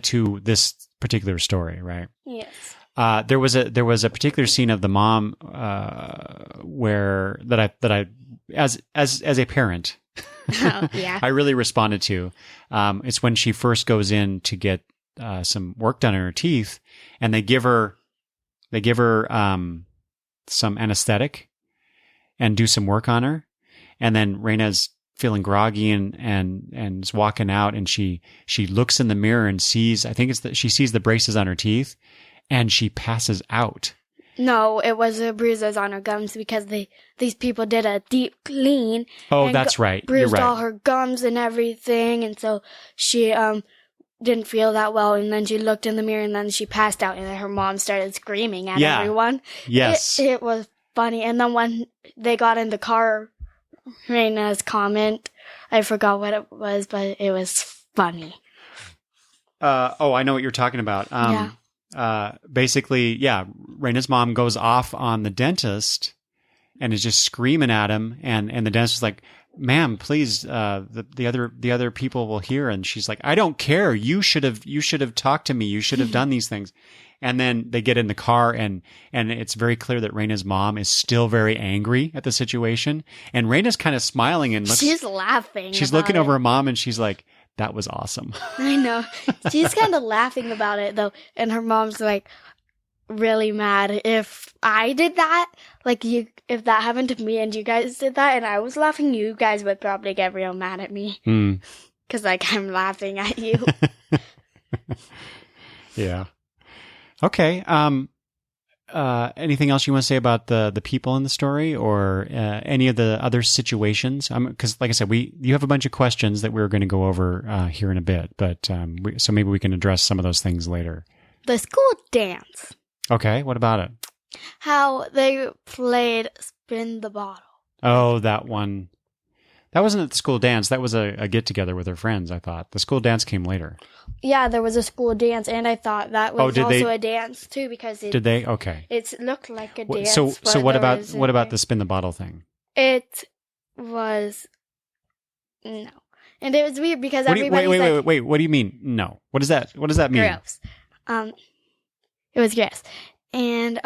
Speaker 1: to this particular story, right?
Speaker 2: Yes.
Speaker 1: There was a particular scene of the mom where I as a parent.
Speaker 2: Oh, yeah.
Speaker 1: I really responded to. It's when she first goes in to get some work done on her teeth, and they give her some anesthetic and do some work on her, and then Raina's feeling groggy and is walking out, and she looks in the mirror and sees, I think she sees the braces on her teeth, and she passes out.
Speaker 2: No, it was the bruises on her gums because these people did a deep clean.
Speaker 1: Oh, that's right.
Speaker 2: Bruised
Speaker 1: You're right.
Speaker 2: all her gums and everything, and so she didn't feel that well. And then she looked in the mirror, and then she passed out, and then her mom started screaming at everyone.
Speaker 1: Yes,
Speaker 2: it was funny. And then when they got in the car Raina's comment. I forgot what it was, but it was funny.
Speaker 1: I know what you're talking about. Basically, Raina's mom goes off on the dentist and is just screaming at him, and the dentist is like, "Ma'am, please, the other people will hear." And she's like, "I don't care. You should have talked to me. You should have done these things." And then they get in the car, and it's very clear that Raina's mom is still very angry at the situation. And Raina's kind of smiling and
Speaker 2: she's laughing.
Speaker 1: She's looking over her mom, and she's like, "That was awesome."
Speaker 2: I know. She's kind of laughing about it though, and her mom's like really mad. If I did that, like if that happened to me and you guys did that, and I was laughing, you guys would probably get real mad at me because like I'm laughing at you.
Speaker 1: Yeah. Okay. Anything else you want to say about the people in the story, or any of the other situations? Because, like I said, you have a bunch of questions that we're going to go over here in a bit, but so maybe we can address some of those things later.
Speaker 2: The school dance.
Speaker 1: Okay, what about it?
Speaker 2: How they played Spin the Bottle.
Speaker 1: Oh, that one. That wasn't at the school dance. That was a get together with her friends. I thought the school dance came later.
Speaker 2: Yeah, there was a school dance, and I thought that was also a dance too because
Speaker 1: did they? Okay,
Speaker 2: it looked like a dance.
Speaker 1: So what about the spin the bottle thing?
Speaker 2: It was no, and it was weird because
Speaker 1: wait. What do you mean no? What does that mean?
Speaker 2: Gross. It was gross, and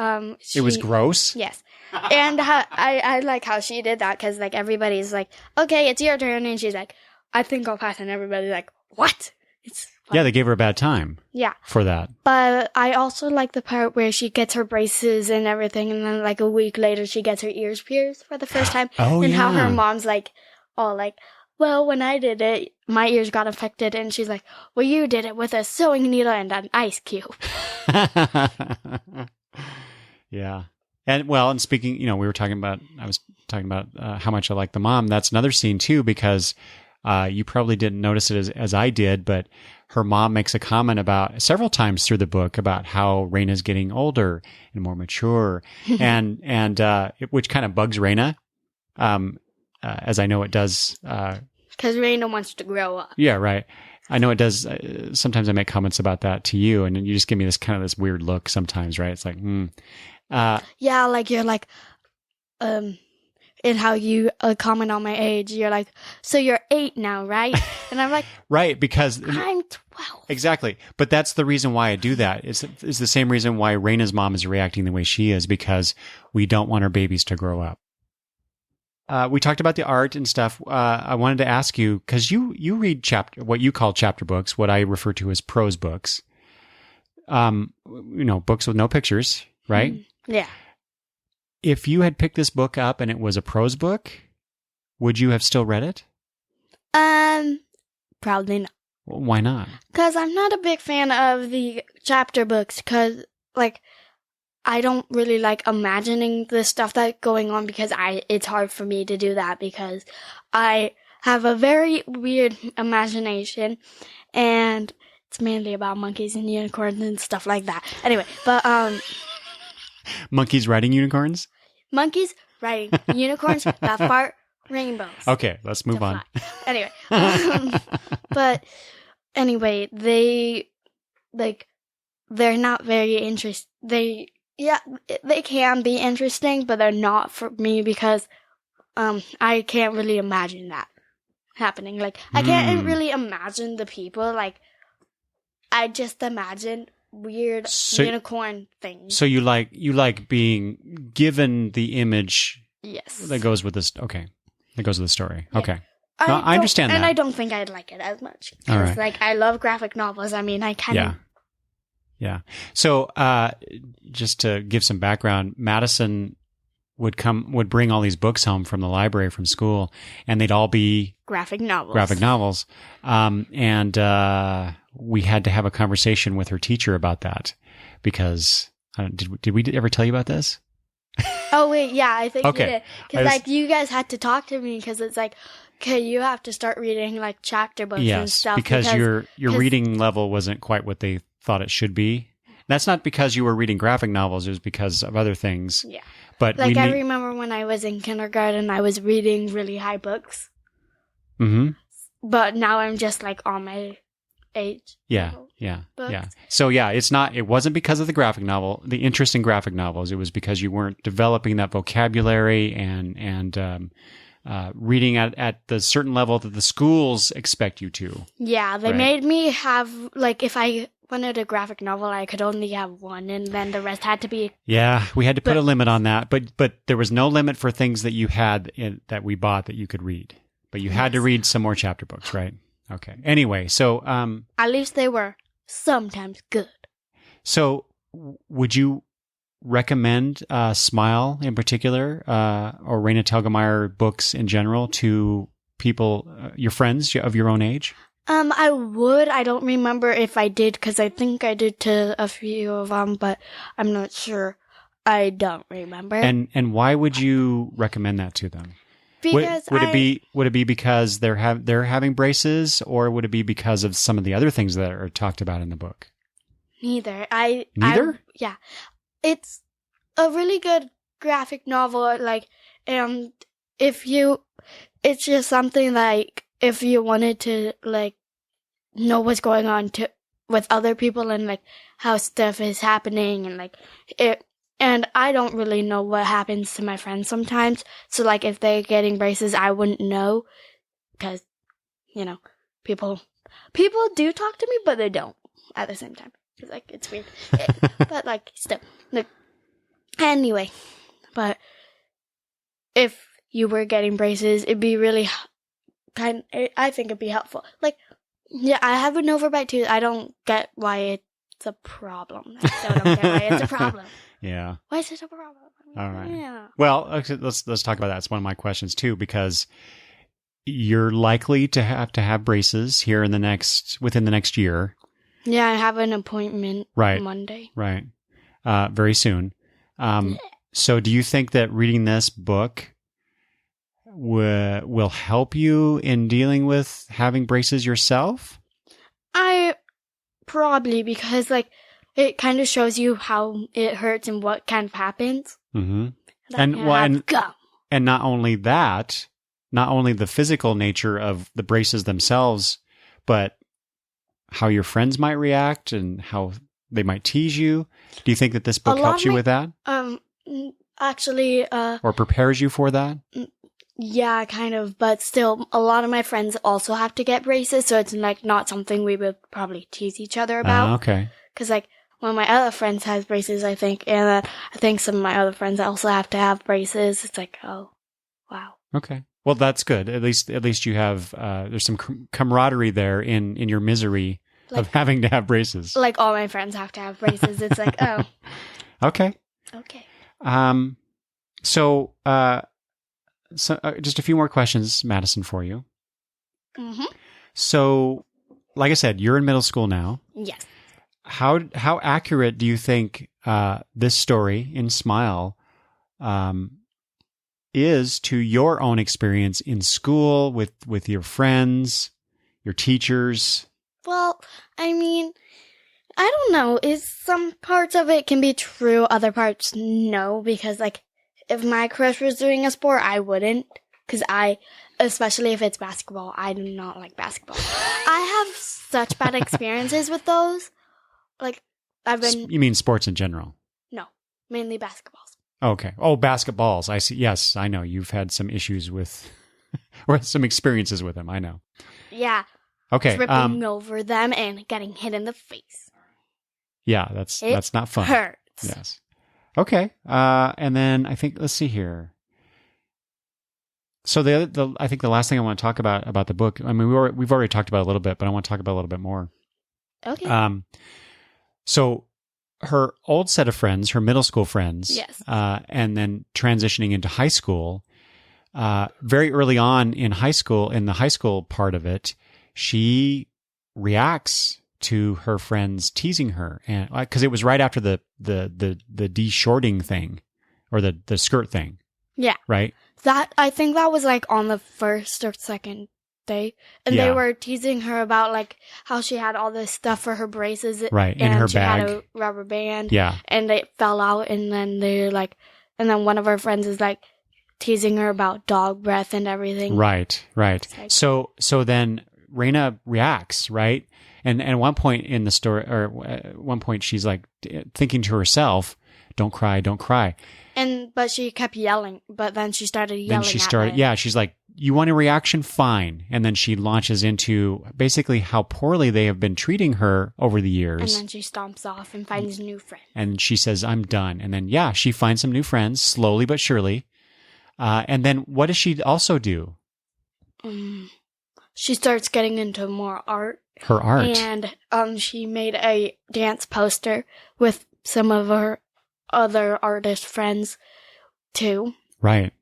Speaker 1: it was gross.
Speaker 2: Yes. And I like how she did that because like everybody's like, okay, it's your turn, and she's like, I think I'll pass, and everybody's like, what? It's fun.
Speaker 1: Yeah, they gave her a bad time.
Speaker 2: Yeah,
Speaker 1: for that.
Speaker 2: But I also like the part where she gets her braces and everything, and then like a week later she gets her ears pierced for the first time. And how her mom's like, all like, well, when I did it, my ears got affected, and she's like, well, you did it with a sewing needle and an ice cube.
Speaker 1: Yeah. And speaking, I was talking about how much I like the mom. That's another scene too, because you probably didn't notice it as I did, but her mom makes a comment about several times through the book about how Raina's getting older and more mature, and which kind of bugs Raina, as I know it does.
Speaker 2: Because Raina wants to grow up.
Speaker 1: Yeah, right. I know it does. Sometimes I make comments about that to you, and you just give me this weird look sometimes, right? It's like,
Speaker 2: yeah, like you're like, and how you comment on my age, you're like, so you're 8 now, right? And I'm like,
Speaker 1: right, because
Speaker 2: I'm 12.
Speaker 1: Exactly, but that's the reason why I do that. It's the same reason why Raina's mom is reacting the way she is, because we don't want our babies to grow up. We talked about the art and stuff. I wanted to ask you, because you read what you call chapter books, what I refer to as prose books. Books with no pictures, right?
Speaker 2: Yeah.
Speaker 1: If you had picked this book up and it was a prose book, would you have still read it?
Speaker 2: Probably not.
Speaker 1: Well, why not?
Speaker 2: Because I'm not a big fan of the chapter books, because, like, I don't really like imagining the stuff that's going on, because it's hard for me to do that because I have a very weird imagination, and it's mainly about monkeys and unicorns and stuff like that. Anyway, but
Speaker 1: monkeys riding unicorns?
Speaker 2: Monkeys riding unicorns that fart rainbows.
Speaker 1: Okay, let's move on.
Speaker 2: Anyway, but anyway, they're not very interesting. They can be interesting, but they're not for me because I can't really imagine that happening. Like, I can't really imagine the people. Like, I just imagine weird unicorn things.
Speaker 1: So you like being given the image.
Speaker 2: Yes.
Speaker 1: That goes with this. Okay, that goes with the story.
Speaker 2: Yeah.
Speaker 1: Okay. No, I understand that,
Speaker 2: and I don't think I'd like it as much.
Speaker 1: All right.
Speaker 2: Like, I love graphic novels. I mean, I kind of.
Speaker 1: Yeah. So, just to give some background, Madison would bring all these books home from the library from school, and they'd all be
Speaker 2: graphic novels.
Speaker 1: And we had to have a conversation with her teacher about that because did we ever tell you about this?
Speaker 2: Oh wait, yeah, I think
Speaker 1: okay.
Speaker 2: you did. Because you guys had to talk to me because it's like, okay, you have to start reading like chapter books and stuff.
Speaker 1: Because your reading level wasn't quite what they thought it should be. That's not because you were reading graphic novels, it was because of other things.
Speaker 2: Yeah.
Speaker 1: But
Speaker 2: Like, I remember when I was in kindergarten, I was reading really high books.
Speaker 1: Mm-hmm.
Speaker 2: But now I'm just, like, on my age.
Speaker 1: Yeah. So, it wasn't because of the graphic novel, the interest in graphic novels. It was because you weren't developing that vocabulary and reading at the certain level that the schools expect you to.
Speaker 2: Yeah, they made me have, like, if I wanted a graphic novel, I could only have one, and then the rest had to be...
Speaker 1: Yeah, we had to put a limit on that, but there was no limit for things that you had that we bought that you could read. But you had to read some more chapter books, right? Okay. Anyway, so...
Speaker 2: at least they were sometimes good.
Speaker 1: So, would you recommend Smile in particular, or Raina Telgemeier books in general to people, your friends of your own age?
Speaker 2: I would. I don't remember if I did, because I think I did to a few of them, but I'm not sure. I don't remember.
Speaker 1: And why would you recommend that to them?
Speaker 2: Because
Speaker 1: would it be because they're having braces, or would it be because of some of the other things that are talked about in the book?
Speaker 2: Neither.
Speaker 1: Neither?
Speaker 2: Yeah. It's a really good graphic novel, like, and it's just something like, if you wanted to, like, know what's going on with other people and, like, how stuff is happening and, like, and I don't really know what happens to my friends sometimes. So, like, if they're getting braces, I wouldn't know, because, people do talk to me, but they don't at the same time. It's, like, it's weird. But, like, still. Like, anyway, but if you were getting braces, it'd be really I think it'd be helpful. Like, yeah, I have an overbite too. I don't get why it's a problem. I still don't get why it's a problem.
Speaker 1: Yeah.
Speaker 2: Why is it a problem?
Speaker 1: All right.
Speaker 2: Yeah.
Speaker 1: Well, okay, let's talk about that. It's one of my questions too, because you're likely to have braces here within the next year.
Speaker 2: Yeah, I have an appointment Monday.
Speaker 1: Right. Very soon. So do you think that reading this book will help you in dealing with having braces yourself?
Speaker 2: Probably, because, like, it kind of shows you how it hurts and what kind of happens.
Speaker 1: Mm-hmm. And not only that, not only the physical nature of the braces themselves, but how your friends might react and how they might tease you. Do you think that this book helps you with that?
Speaker 2: Actually,
Speaker 1: or prepares you for that?
Speaker 2: Yeah, kind of, but still, a lot of my friends also have to get braces, so it's, like, not something we would probably tease each other about.
Speaker 1: Okay.
Speaker 2: Because, like, one of my other friends has braces, I think, and I think some of my other friends also have to have braces. It's like, oh, wow.
Speaker 1: Okay. Well, that's good. At least you have, there's some camaraderie there in your misery, like, of having to have braces.
Speaker 2: Like, all my friends have to have braces. It's like, oh.
Speaker 1: Okay. So just a few more questions, Madison, for you.
Speaker 2: Mm-hmm.
Speaker 1: So, like I said, you're in middle school now.
Speaker 2: Yes.
Speaker 1: How accurate do you think this story in Smile is to your own experience in school with your friends, your teachers?
Speaker 2: Well, I mean, I don't know. Some parts of it can be true, other parts no, because, like, if my crush was doing a sport, I wouldn't, because especially if it's basketball, I do not like basketball. I have such bad experiences with those. Like,
Speaker 1: You mean sports in general?
Speaker 2: No, mainly basketballs.
Speaker 1: Okay. Oh, basketballs. I see. Yes, I know. You've had some issues with, or some experiences with them. I know.
Speaker 2: Yeah.
Speaker 1: Okay.
Speaker 2: Tripping over them and getting hit in the face.
Speaker 1: Yeah, that's not fun.
Speaker 2: Hurts.
Speaker 1: Yes. Okay. And then I think, let's see here. So I think the last thing I want to talk about the book, I mean, we've already talked about it a little bit, but I want to talk about it a little bit more.
Speaker 2: Okay.
Speaker 1: So her old set of friends, her middle school friends,
Speaker 2: yes.
Speaker 1: And then transitioning into high school, very early on in high school, in the high school part of it, she reacts to her friends teasing her, and because it was right after the de-shorting thing, or the skirt thing. Yeah. Right.
Speaker 2: I think that was, like, on the first or second day, and they were teasing her about, like, how she had all this stuff for her braces,
Speaker 1: right, in her
Speaker 2: she
Speaker 1: bag.
Speaker 2: had a rubber band,
Speaker 1: yeah,
Speaker 2: and it fell out, and then they, like, and then one of her friends is like teasing her about dog breath and everything.
Speaker 1: Right. Like, so then Raina reacts, right? And at one point in the story, or at one point she's like thinking to herself, "Don't cry, don't cry."
Speaker 2: But she kept yelling. But then she started yelling.
Speaker 1: She's like, "You want a reaction? Fine." And then she launches into basically how poorly they have been treating her over the years.
Speaker 2: And then she stomps off and finds new friends.
Speaker 1: And she says, "I'm done." And then, she finds some new friends, slowly but surely. And then what does she also do?
Speaker 2: She starts getting into more art.
Speaker 1: Her art.
Speaker 2: And she made a dance poster with some of her other artist friends too.
Speaker 1: Right.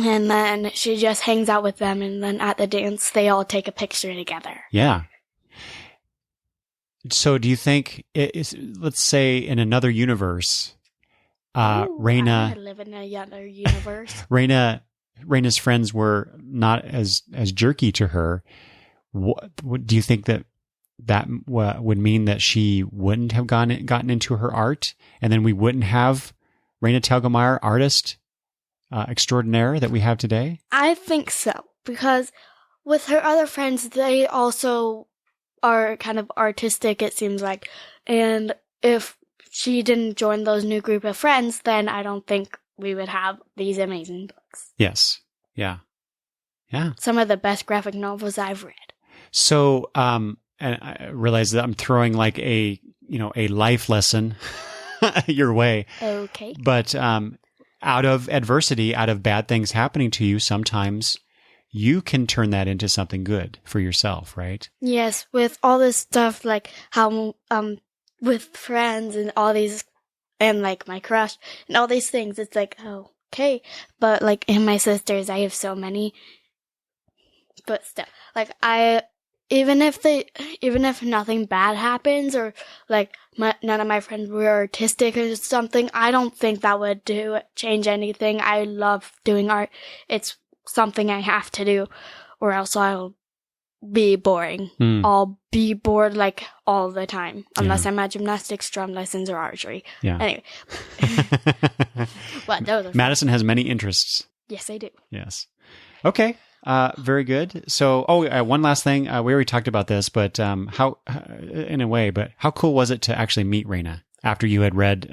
Speaker 2: And then she just hangs out with them, and then at the dance they all take a picture together.
Speaker 1: Yeah. So do you think, let's say in another universe, Raina...
Speaker 2: I live in another universe.
Speaker 1: Raina's friends were not as jerky to her. What do you think that would mean that she wouldn't have gotten into her art, and then we wouldn't have Raina Telgemeier, artist extraordinaire that we have today?
Speaker 2: I think so, because with her other friends, they also are kind of artistic, it seems like. And if she didn't join those new group of friends, then I don't think we would have these amazing books.
Speaker 1: Yes. Yeah. Yeah.
Speaker 2: Some of the best graphic novels I've read.
Speaker 1: So, and I realize that I'm throwing like a life lesson your way.
Speaker 2: Okay.
Speaker 1: But out of adversity, out of bad things happening to you, sometimes you can turn that into something good for yourself, right?
Speaker 2: Yes, with all this stuff, like how with friends and all these, and like my crush and all these things, it's like, oh, okay. But like in my sisters, I have so many. But still, like even if nothing bad happens, or like none of my friends were artistic or something, I don't think that would change anything. I love doing art. It's something I have to do, or else I'll be boring. I'll be bored like all the time, unless I'm at gymnastics, drum lessons, or archery.
Speaker 1: Yeah.
Speaker 2: Anyway.
Speaker 1: Madison has many interests.
Speaker 2: Yes, I do.
Speaker 1: Yes. Okay. Very good. So, one last thing. We already talked about this, but how cool was it to actually meet Raina after you had read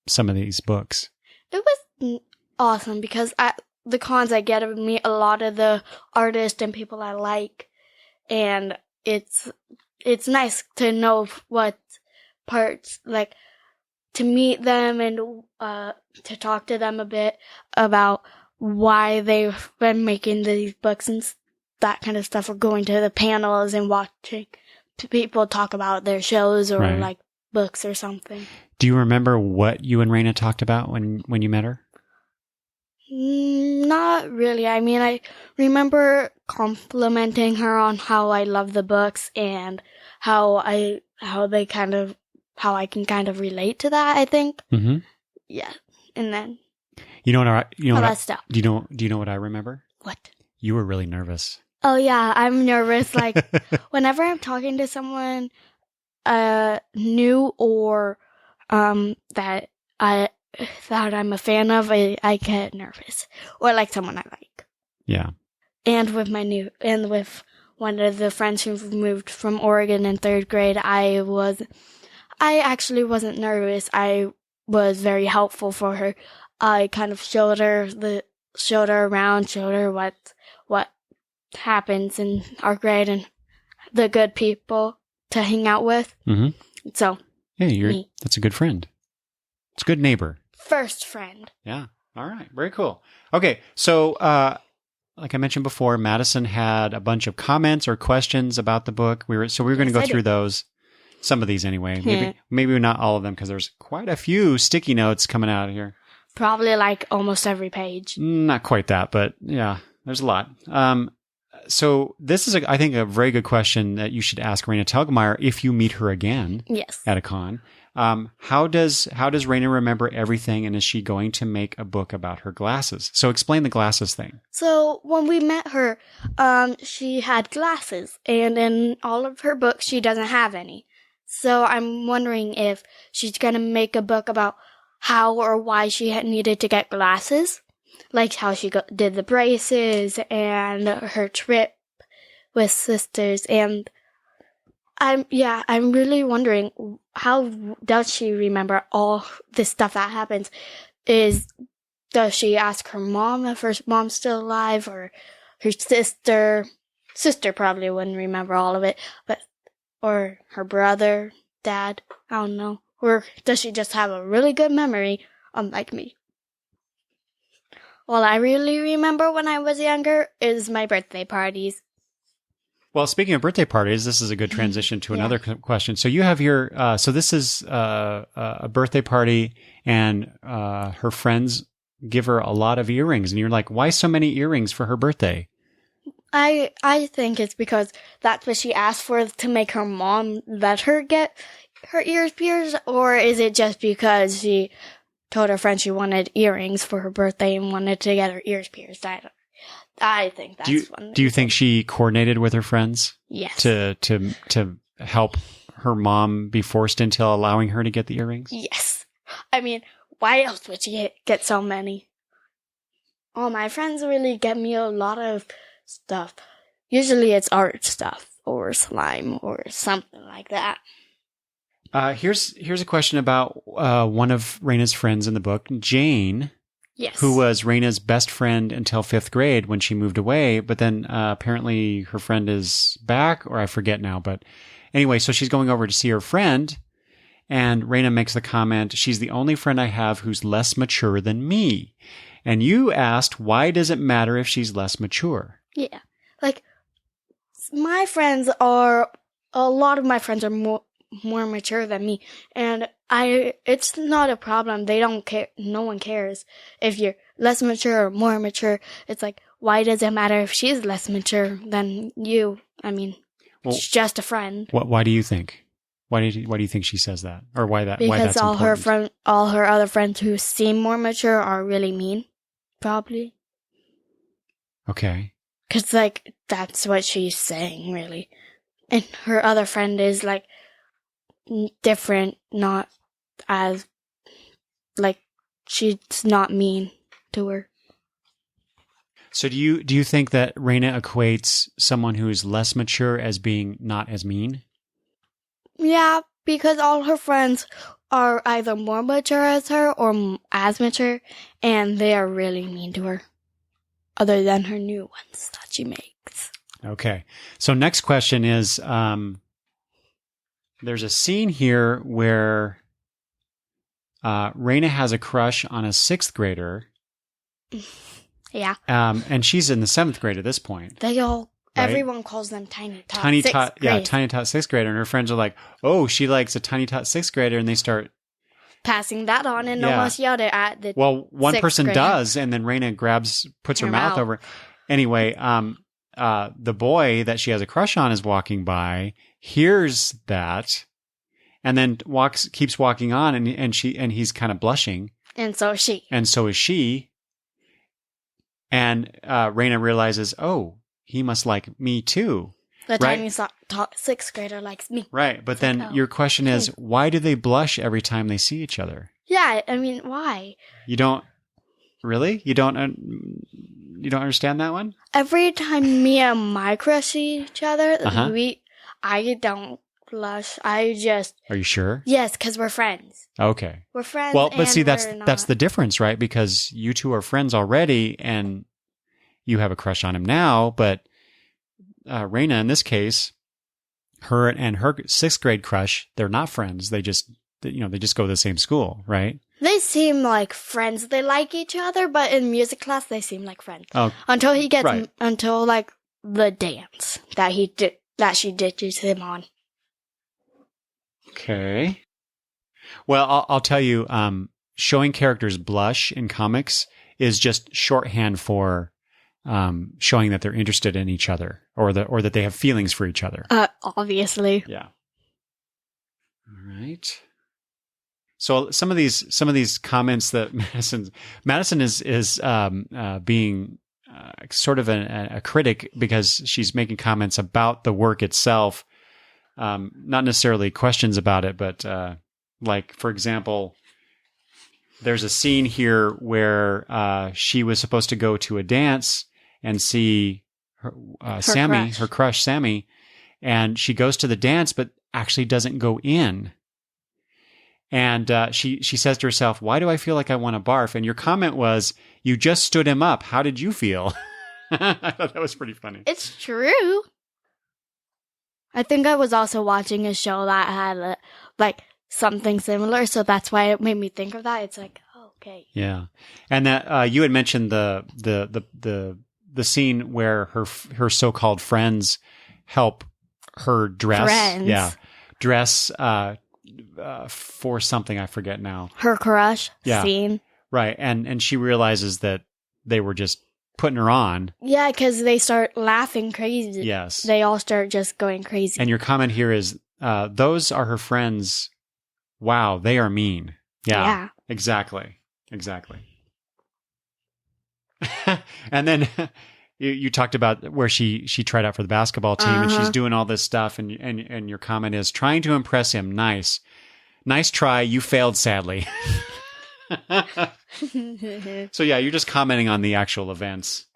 Speaker 1: some of these books?
Speaker 2: It was awesome, because at the cons I get to meet a lot of the artists and people I like, and it's nice to know what parts, like, to meet them and to talk to them a bit about why they've been making these books and that kind of stuff, or going to the panels and watching people talk about their shows or like books or something.
Speaker 1: Do you remember what you and Raina talked about when you met her?
Speaker 2: Not really. I mean, I remember complimenting her on how I love the books and how I can kind of relate to that, I think. Mm-hmm. Yeah. And then that stuff.
Speaker 1: Do you know what I remember?
Speaker 2: What?
Speaker 1: You were really nervous.
Speaker 2: Oh yeah, I'm nervous. Like whenever I'm talking to someone new or that I'm a fan of, I get nervous, or like someone I like.
Speaker 1: Yeah.
Speaker 2: And with one of the friends who moved from Oregon in 3rd grade, I actually wasn't nervous. I was very helpful for her. I kind of showed her around, showed her what happens in our grade and the good people to hang out with. Mm-hmm. So,
Speaker 1: hey, that's a good friend. It's a good neighbor.
Speaker 2: First friend.
Speaker 1: Yeah. All right. Very cool. Okay. So, like I mentioned before, Madison had a bunch of comments or questions about the book. We were going to go through those. Some of these anyway. Maybe not all of them, because there's quite a few sticky notes coming out of here.
Speaker 2: Probably like almost every page.
Speaker 1: Not quite that, but yeah, there's a lot. So this is, I think, a very good question that you should ask Raina Telgemeier if you meet her again.
Speaker 2: Yes.
Speaker 1: At a con. How does Raina remember everything, and is she going to make a book about her glasses? So explain the glasses thing.
Speaker 2: So when we met her, she had glasses, and in all of her books, she doesn't have any. So I'm wondering if she's going to make a book about how or why she had needed to get glasses, like how she did the braces and her trip with sisters. And I'm really wondering, how does she remember all this stuff that happens? Does she ask her mom if her mom's still alive, or her sister? Sister probably wouldn't remember all of it, or her brother, dad, I don't know. Or does she just have a really good memory, unlike me? All I really remember when I was younger is my birthday parties.
Speaker 1: Well, speaking of birthday parties, this is a good transition to another question. So you have so this is a birthday party, and her friends give her a lot of earrings, and you're like, why so many earrings for her birthday?
Speaker 2: I think it's because that's what she asked for, to make her mom let her get her ears pierced, or is it just because she told her friend she wanted earrings for her birthday and wanted to get her ears pierced? I think that's one.
Speaker 1: Do you think she coordinated with her friends?
Speaker 2: Yes.
Speaker 1: To help her mom be forced into allowing her to get the earrings?
Speaker 2: Yes. I mean, why else would she get so many? All my friends really get me a lot of stuff. Usually it's art stuff or slime or something like that.
Speaker 1: Here's a question about one of Raina's friends in the book, Jane.
Speaker 2: Yes.
Speaker 1: Who was Raina's best friend until 5th grade when she moved away, but then apparently her friend is back, or I forget now. But anyway, so she's going over to see her friend, and Raina makes the comment, she's the only friend I have who's less mature than me. And you asked, why does it matter if she's less mature?
Speaker 2: Yeah. Like, a lot of my friends are more mature than me, and it's not a problem. They don't care. No one cares if you're less mature or more mature. It's like, why does it matter if she's less mature than you? I mean, it's just a friend.
Speaker 1: Why do you think? Why do you think she says that, or why that's
Speaker 2: because
Speaker 1: important?
Speaker 2: all her other friends who seem more mature are really mean, probably.
Speaker 1: Okay.
Speaker 2: Because like that's what she's saying, really, and her other friend is like different, not as like she's not mean to her.
Speaker 1: So do you think that Raina equates someone who is less mature as being not as mean?
Speaker 2: Yeah, because all her friends are either more mature as her or as mature, and they are really mean to her, other than her new ones that she makes.
Speaker 1: Okay. So next question is, there's a scene here where Raina has a crush on a 6th grader.
Speaker 2: Yeah.
Speaker 1: And she's in the 7th grade at this point.
Speaker 2: Everyone calls them Tiny Tot.
Speaker 1: Tiny Tot 6th grader. And her friends are like, oh, she likes a Tiny Tot 6th grader. And they start
Speaker 2: passing that on and almost yelled it at the
Speaker 1: one person
Speaker 2: grader.
Speaker 1: does, and then Raina puts her mouth over. Anyway, the boy that she has a crush on is walking by, hears that, and then keeps walking on, and he's kind of blushing. And so is she. And Raina realizes, oh, he must like me too.
Speaker 2: The Tiny Tot 6th grader likes me.
Speaker 1: Right, but then your question is, why do they blush every time they see each other?
Speaker 2: Yeah, I mean, why?
Speaker 1: You don't really? You don't understand that one?
Speaker 2: Every time me and my crush see each other, I don't blush. I just.
Speaker 1: Are you sure?
Speaker 2: Yes, because we're friends.
Speaker 1: Okay.
Speaker 2: We're friends.
Speaker 1: Well, but see, that's the difference, right? Because you two are friends already, and you have a crush on him now, but Raina, in this case, her and her 6th grade crush, they're not friends. They just go to the same school, right?
Speaker 2: They seem like friends. They like each other, but in music class, they seem like friends.
Speaker 1: Oh,
Speaker 2: until like the dance that she ditches him on.
Speaker 1: Okay. Well, I'll tell you, showing characters blush in comics is just shorthand for showing that they're interested in each other, or that they have feelings for each other.
Speaker 2: Obviously.
Speaker 1: Yeah. All right. So some of these comments that Madison is being sort of a critic, because she's making comments about the work itself, not necessarily questions about it, but like, for example, there's a scene here where she was supposed to go to a dance and see her, Sammy, her crush, Sammy, and she goes to the dance, but actually doesn't go in. And she says to herself, "Why do I feel like I want to barf?" And your comment was, "You just stood him up. How did you feel?" I thought that was pretty funny.
Speaker 2: It's true. I think I was also watching a show that had like something similar, so that's why it made me think of that. It's like, oh, okay.
Speaker 1: Yeah, and that you had mentioned the scene where her so-called friends help her dress.
Speaker 2: Friends.
Speaker 1: Yeah, dress for something I forget now.
Speaker 2: Her crush scene.
Speaker 1: Right, and she realizes that they were just putting her on.
Speaker 2: Yeah, because they start laughing crazy.
Speaker 1: Yes.
Speaker 2: They all start just going crazy.
Speaker 1: And your comment here is, those are her friends. Wow, they are mean. Yeah. Exactly. And then you talked about where she tried out for the basketball team and she's doing all this stuff and your comment is, trying to impress him. Nice try. You failed sadly. So yeah, you're just commenting on the actual events.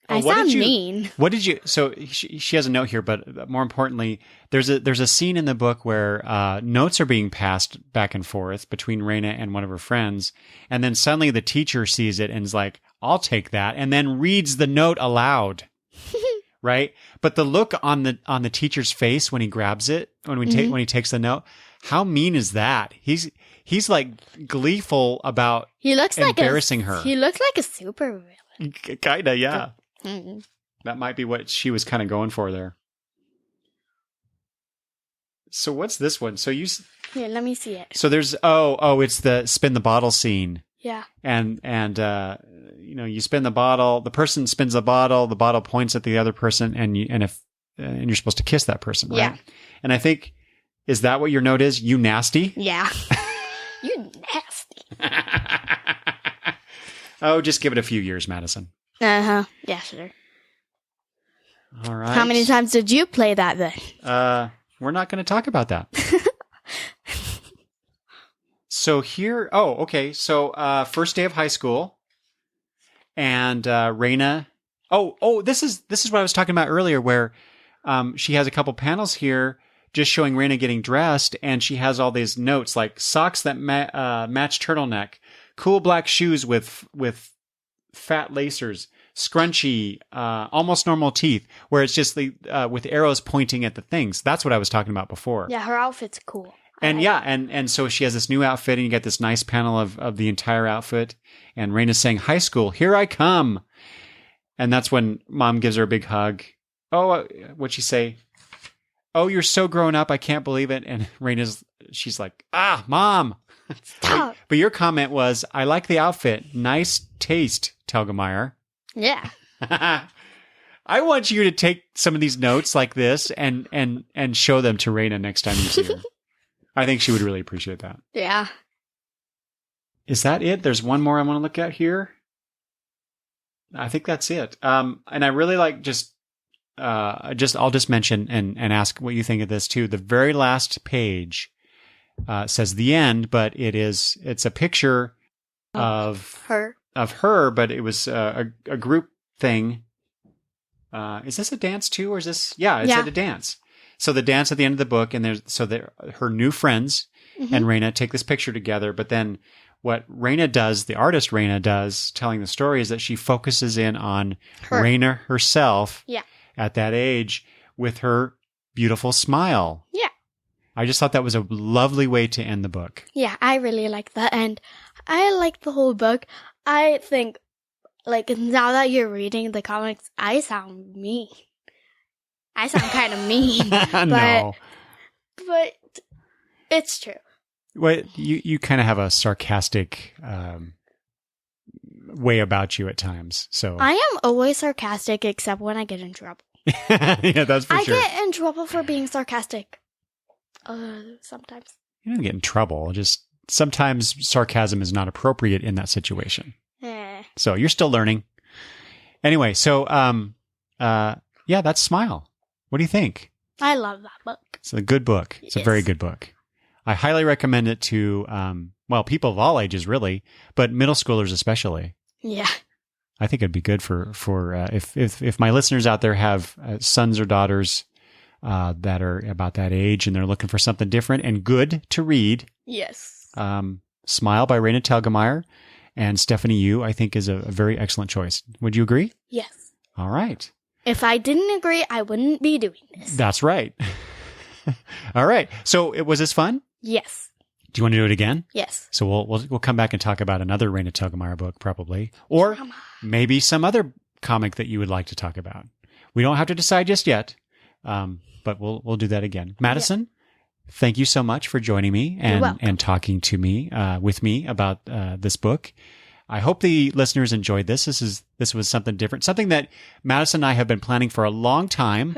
Speaker 2: I sound mean.
Speaker 1: What did you? So she has a note here, but more importantly, there's a scene in the book where notes are being passed back and forth between Raina and one of her friends, and then suddenly the teacher sees it and is like, "I'll take that," and then reads the note aloud. Right, but the look on the teacher's face when he grabs it, when he takes the note, how mean is that? He's like gleeful about embarrassing her.
Speaker 2: He looks like a super villain.
Speaker 1: Kinda, yeah. Mm-hmm. That might be what she was kind of going for there. So what's this one? So
Speaker 2: here, let me see it.
Speaker 1: So there's it's the spin the bottle scene.
Speaker 2: Yeah.
Speaker 1: And you spin the bottle, the person spins the bottle points at the other person, and you're supposed to kiss that person, right?
Speaker 2: Yeah.
Speaker 1: And I think, is that what your note is? You nasty?
Speaker 2: Yeah. You nasty.
Speaker 1: Oh, just give it a few years, Madison.
Speaker 2: Uh-huh. Yeah, sure.
Speaker 1: All right.
Speaker 2: How many times did you play that then?
Speaker 1: We're not going to talk about that. So here, okay. So, first day of high school, and Raina. This is what I was talking about earlier, where she has a couple panels here just showing Raina getting dressed, and she has all these notes like socks that match turtleneck, cool black shoes with fat lacers, scrunchy, almost normal teeth, where it's just with arrows pointing at the things. That's what I was talking about before.
Speaker 2: Yeah, her outfit's cool.
Speaker 1: And so she has this new outfit, and you get this nice panel of the entire outfit, and Raina's saying, "High school, here I come." And that's when Mom gives her a big hug. Oh, what'd she say? "Oh, you're so grown up, I can't believe it." And she's like, Mom.
Speaker 2: Stop.
Speaker 1: But your comment was, "I like the outfit. Nice taste, Telgemeier."
Speaker 2: Yeah.
Speaker 1: I want you to take some of these notes like this and show them to Raina next time you see her. I think she would really appreciate that.
Speaker 2: Yeah.
Speaker 1: Is that it? There's one more I want to look at here. I think that's it. And I really like I'll just mention and ask what you think of this too. The very last page says the end, but it's a picture of
Speaker 2: her,
Speaker 1: but it was a group thing. Is this a dance too, or is this? Yeah, it's at a dance. So the dance at the end of the book, and her new friends and Raina take this picture together. But then what Raina does, the artist Raina does, telling the story, is that she focuses in on Raina herself at that age with her beautiful smile. Yeah. I just thought that was a lovely way to end the book.
Speaker 2: Yeah, I really like that. And I like the whole book. I think, like, now that you're reading the comics, I sound mean. I sound kind of mean.
Speaker 1: No.
Speaker 2: But it's true.
Speaker 1: Well, you kind of have a sarcastic way about you at times. So
Speaker 2: I am always sarcastic, except when I get in trouble.
Speaker 1: Yeah, that's for sure.
Speaker 2: I get in trouble for being sarcastic. Sometimes.
Speaker 1: You don't get in trouble. Just sometimes sarcasm is not appropriate in that situation. So you're still learning. Anyway, so that's Smile. What do you think?
Speaker 2: I love that book.
Speaker 1: It's a good book. It's a very good book. I highly recommend it to well, people of all ages, really, but middle schoolers especially.
Speaker 2: Yeah.
Speaker 1: I think it'd be good for if my listeners out there have sons or daughters that are about that age and they're looking for something different and good to read.
Speaker 2: Yes.
Speaker 1: Smile by Raina Telgemeier and Stephanie Yu, I think, is a very excellent choice. Would you agree?
Speaker 2: Yes.
Speaker 1: All right.
Speaker 2: If I didn't agree, I wouldn't be doing this.
Speaker 1: That's right. All right. So was this fun?
Speaker 2: Yes.
Speaker 1: Do you want to do it again?
Speaker 2: Yes.
Speaker 1: So we'll come back and talk about another Raina Telgemeier book probably, or maybe some other comic that you would like to talk about. We don't have to decide just yet, but we'll do that again. Madison, thank you so much for joining me and talking to me with me about this book. I hope the listeners enjoyed this. This was something different, something that Madison and I have been planning for a long time.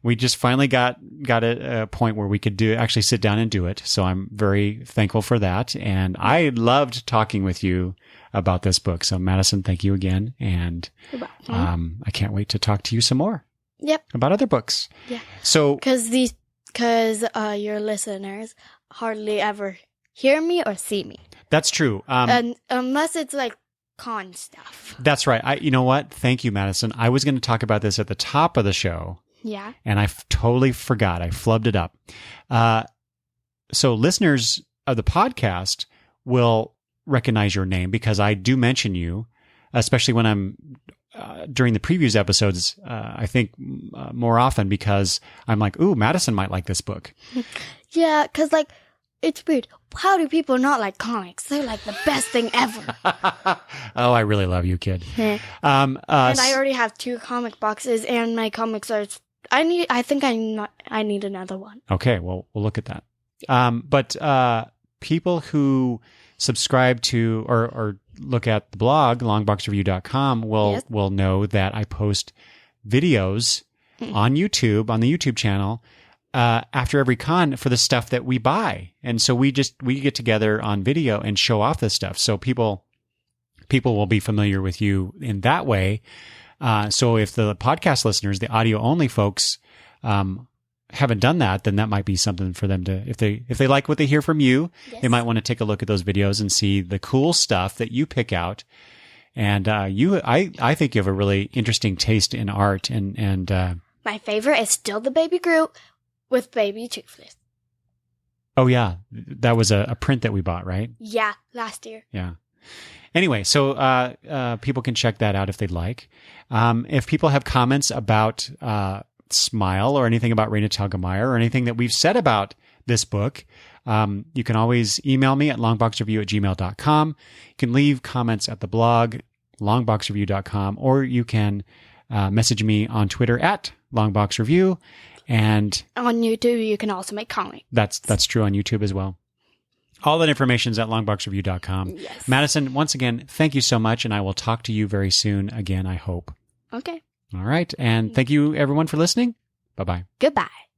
Speaker 1: We just finally got a point where we could actually sit down and do it. So I'm very thankful for that. And I loved talking with you about this book. So Madison, thank you again. And I can't wait to talk to you some more.
Speaker 2: Yep.
Speaker 1: About other books.
Speaker 2: Yeah.
Speaker 1: So
Speaker 2: because your listeners hardly ever hear me or see me.
Speaker 1: That's true.
Speaker 2: And unless it's like con stuff.
Speaker 1: That's right. You know what? Thank you, Madison. I was going to talk about this at the top of the show.
Speaker 2: Yeah.
Speaker 1: And I totally forgot. I flubbed it up. So listeners of the podcast will recognize your name because I do mention you, especially when I'm during the previews episodes, I think more often because I'm like, ooh, Madison might like this book.
Speaker 2: Yeah, because like, it's weird. How do people not like comics? They're like the best thing ever.
Speaker 1: Oh, I really love you, kid.
Speaker 2: And I already have 2 comic boxes and my comics are... I need another one.
Speaker 1: Okay, well, we'll look at that. But people who subscribe to or look at the blog, longboxreview.com, will know that I post videos on YouTube, on the YouTube channel, after every con for the stuff that we buy. And so we get together on video and show off this stuff. So people will be familiar with you in that way. So if the podcast listeners, the audio only folks, haven't done that, then that might be something for them to, if they like what they hear from you, they might want to take a look at those videos and see the cool stuff that you pick out. And, I think you have a really interesting taste in art and
Speaker 2: my favorite is still the Baby Groot with Baby Toothless.
Speaker 1: Oh yeah. That was a print that we bought, right?
Speaker 2: Yeah. Last year.
Speaker 1: Yeah. Anyway, so people can check that out if they'd like. If people have comments about Smile or anything about Raina Telgemeier or anything that we've said about this book, you can always email me at longboxreview@gmail.com. You can leave comments at the blog, longboxreview.com, or you can message me on Twitter at longboxreview. And
Speaker 2: on YouTube, you can also make comics.
Speaker 1: That's true on YouTube as well. All that information is at longboxreview.com.
Speaker 2: Yes.
Speaker 1: Madison, once again, thank you so much, and I will talk to you very soon again, I hope.
Speaker 2: Okay.
Speaker 1: All right. And thank you, everyone, for listening. Bye-bye.
Speaker 2: Goodbye.